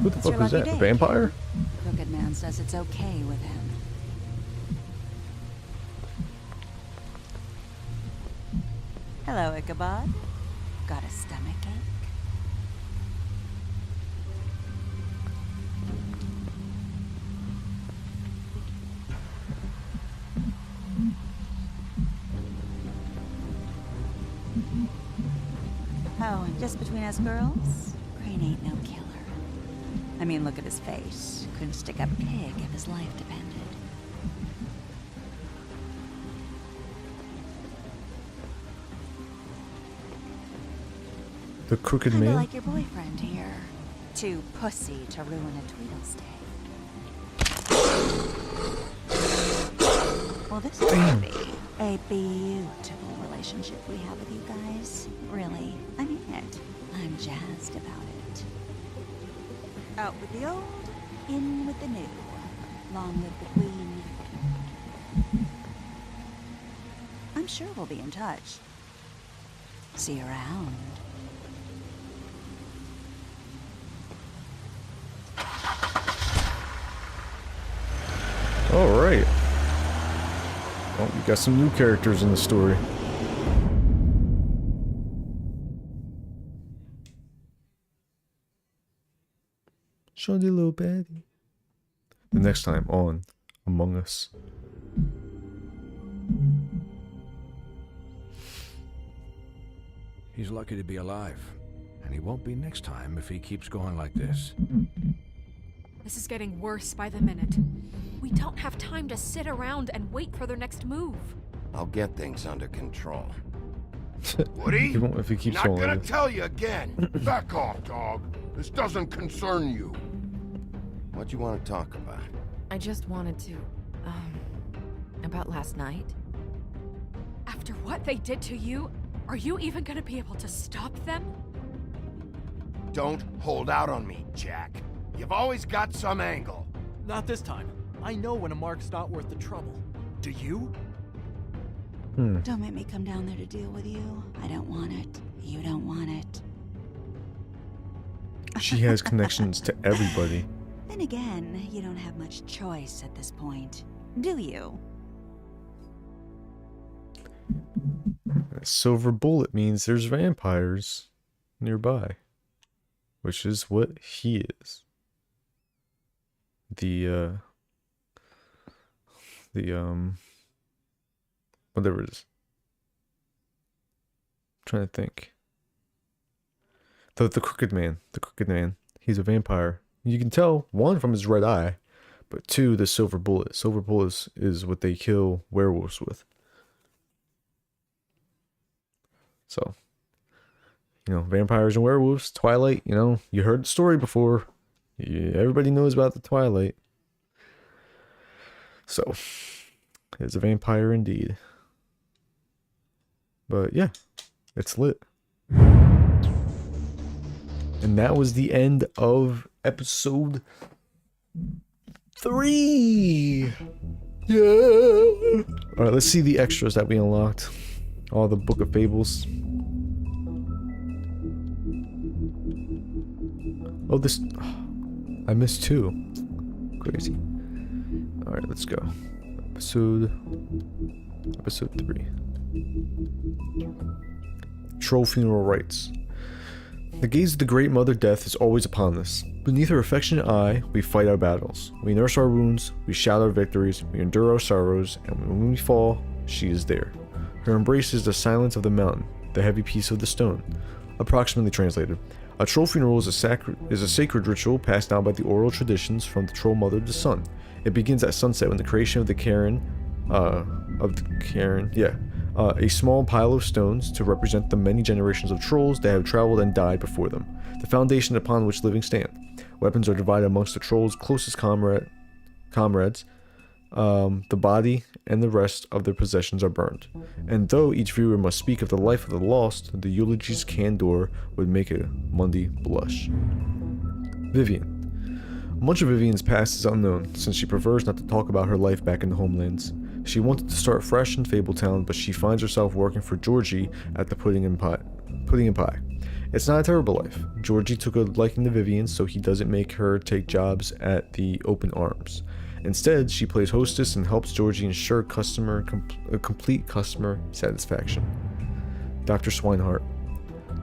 Who the It's your fuck was lucky that? day. Vampire? Crooked Man says it's okay with him. Hello, Ichabod. Got a stomachache? Oh, and just between us girls, Crane ain't no killer. I mean, look at his face. Couldn't stick up a pig if his life depended. The crooked Kinda man? like your boyfriend here. Too pussy to ruin a Tweedle's day. Well, this is gonna be a beautiful relationship we have with you guys. Really, I mean it. I'm jazzed about it. Out with the old, in with the new. Long live the Queen. I'm sure we'll be in touch. See you around. Alright. Well, we got some new characters in the story. Shoddy little baddie. The next time on Among Us. He's lucky to be alive. And he won't be next time if he keeps going like this. This is getting worse by the minute. We don't have time to sit around and wait for their next move. I'll get things under control. Woody? He won't if he keeps Not going gonna like this. tell you again. Back off, dog. This doesn't concern you. What you want to talk about? I just wanted to, about last night. After what they did to you, are you even gonna be able to stop them? Don't hold out on me, Jack. You've always got some angle. Not this time. I know when a mark's not worth the trouble. Do you? Don't make me come down there to deal with you. I don't want it. You don't want it. She has connections to everybody. Then again, you don't have much choice at this point, do you? A silver bullet means there's vampires nearby. Which is what he is. Whatever it is. I'm trying to think. The crooked man. The crooked man. He's a vampire. You can tell, one, from his red eye, but two, the silver bullet. Silver bullet is what they kill werewolves with. So, you know, vampires and werewolves, Twilight, you know, you heard the story before. Yeah, everybody knows about the Twilight. So, it's a vampire indeed. But yeah, it's lit. And that was the end of episode 3. Yeah. Alright, let's see the extras that we unlocked. All the Book of Fables. Oh, this... I missed 2. Crazy. Alright, let's go. Episode 3. Troll Funeral Rites. The gaze of the Great Mother Death is always upon us. Beneath her affectionate eye, we fight our battles. We nurse our wounds, we shout our victories, we endure our sorrows, and when we fall, she is there. Her embrace is the silence of the mountain, the heavy peace of the stone. Approximately translated. A troll funeral is a sacred ritual passed down by the oral traditions from the troll mother to son. It begins at sunset when the creation of the cairn, a small pile of stones to represent the many generations of trolls that have traveled and died before them, the foundation upon which living stand. Weapons are divided amongst the trolls' closest comrades. The body and the rest of their possessions are burned. And though each viewer must speak of the life of the lost, the eulogy's candor would make a Mundy blush. Vivian. Much of Vivian's past is unknown, since she prefers not to talk about her life back in the homelands. She wanted to start fresh in Fabletown, but she finds herself working for Georgie at the Pudding and Pie. It's not a terrible life. Georgie took a liking to Vivian, so he doesn't make her take jobs at the Open Arms. Instead, she plays hostess and helps Georgie ensure complete customer satisfaction. Dr. Sweinhart.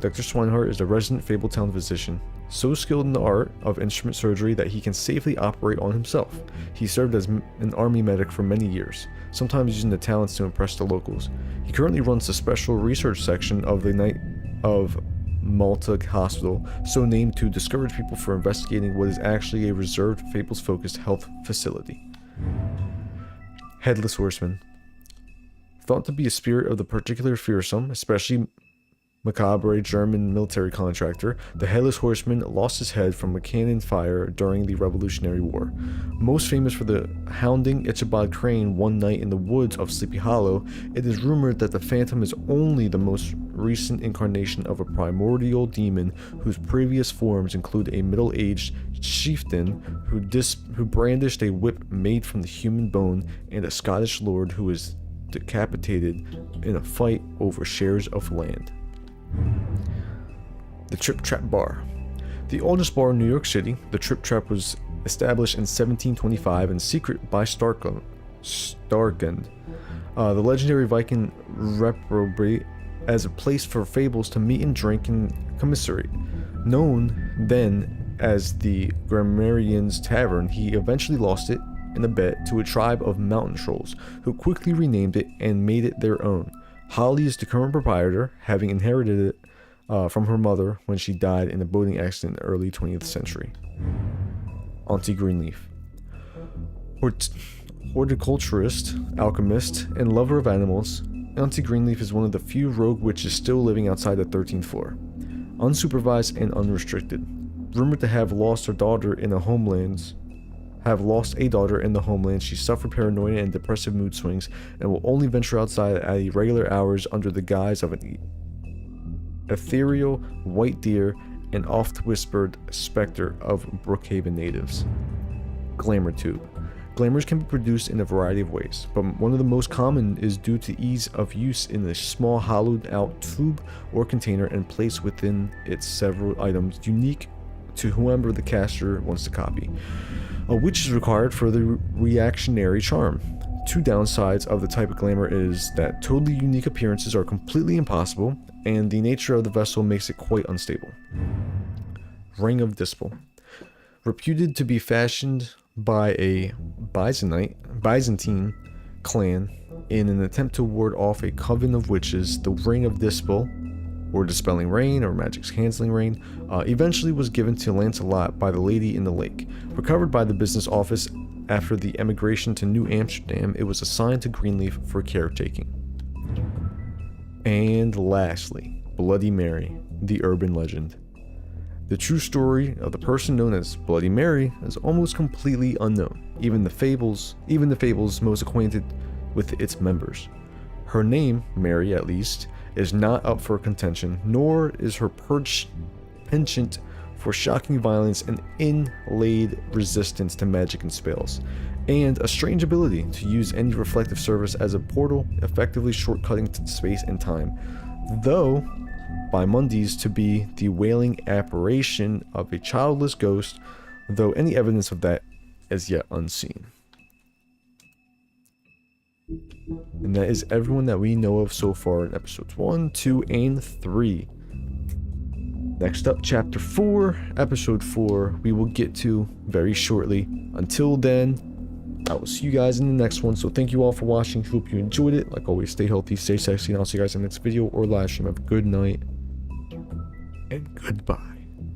Dr. Sweinhart is a resident Fabletown physician, so skilled in the art of instrument surgery that he can safely operate on himself. He served as an army medic for many years, sometimes using the talents to impress the locals. He currently runs the special research section of the Knight of Malta Hospital, so named to discourage people for investigating what is actually a reserved Fables-focused health facility. Headless Horseman. Thought to be a spirit of the particular fearsome, especially macabre German military contractor, the Headless Horseman lost his head from a cannon fire during the Revolutionary War. Most famous for the hounding Ichabod Crane one night in the woods of Sleepy Hollow, it is rumored that the Phantom is only the most recent incarnation of a primordial demon whose previous forms include a middle-aged chieftain who brandished a whip made from the human bone and a Scottish lord who was decapitated in a fight over shares of land. The Trip Trap Bar. The oldest bar in New York City, the Trip Trap was established in 1725 in secret by Starkend. The legendary Viking reprobate as a place for fables to meet and drink and commiserate. Known then as the Grammarian's Tavern, he eventually lost it in a bet to a tribe of mountain trolls, who quickly renamed it and made it their own. Holly is the current proprietor, having inherited it from her mother when she died in a boating accident in the early 20th century. Auntie Greenleaf. Horticulturist, alchemist, and lover of animals, Auntie Greenleaf is one of the few rogue witches still living outside the 13th floor. Unsupervised and unrestricted. Rumored to have lost a daughter in the homeland, she suffered paranoia and depressive mood swings and will only venture outside at irregular hours under the guise of an ethereal white deer and oft-whispered specter of Brookhaven natives. Glamour Tube. Glamours can be produced in a variety of ways, but one of the most common is due to ease of use in a small hollowed-out tube or container and placed within it several items unique to whoever the caster wants to copy, which is required for the reactionary charm. Two downsides of the type of glamour is that totally unique appearances are completely impossible, and the nature of the vessel makes it quite unstable. Ring of Dispel. Reputed to be fashioned by a Byzantine clan in an attempt to ward off a coven of witches, the Ring of Dispel, or Dispelling Rain, or Magic's Canceling Rain, eventually was given to Lancelot by the Lady in the Lake. Recovered by the business office after the emigration to New Amsterdam, it was assigned to Greenleaf for caretaking. And lastly, Bloody Mary, the urban legend. The true story of the person known as Bloody Mary is almost completely unknown, even the fables most acquainted with its members. Her name, Mary at least, is not up for contention, nor is her penchant for shocking violence and inlaid resistance to magic and spells, and a strange ability to use any reflective surface as a portal, effectively shortcutting to space and time, though by Mundy's to be the wailing apparition of a childless ghost, though any evidence of that is yet unseen. And that is everyone that we know of so far in episodes 1, 2, and 3. Next up, chapter 4, episode 4, we will get to very shortly. Until then, I will see you guys in the next one. So thank you all for watching. Hope you enjoyed it. Like always, stay healthy, stay sexy, and I'll see you guys in the next video or live stream. Have a good night and goodbye.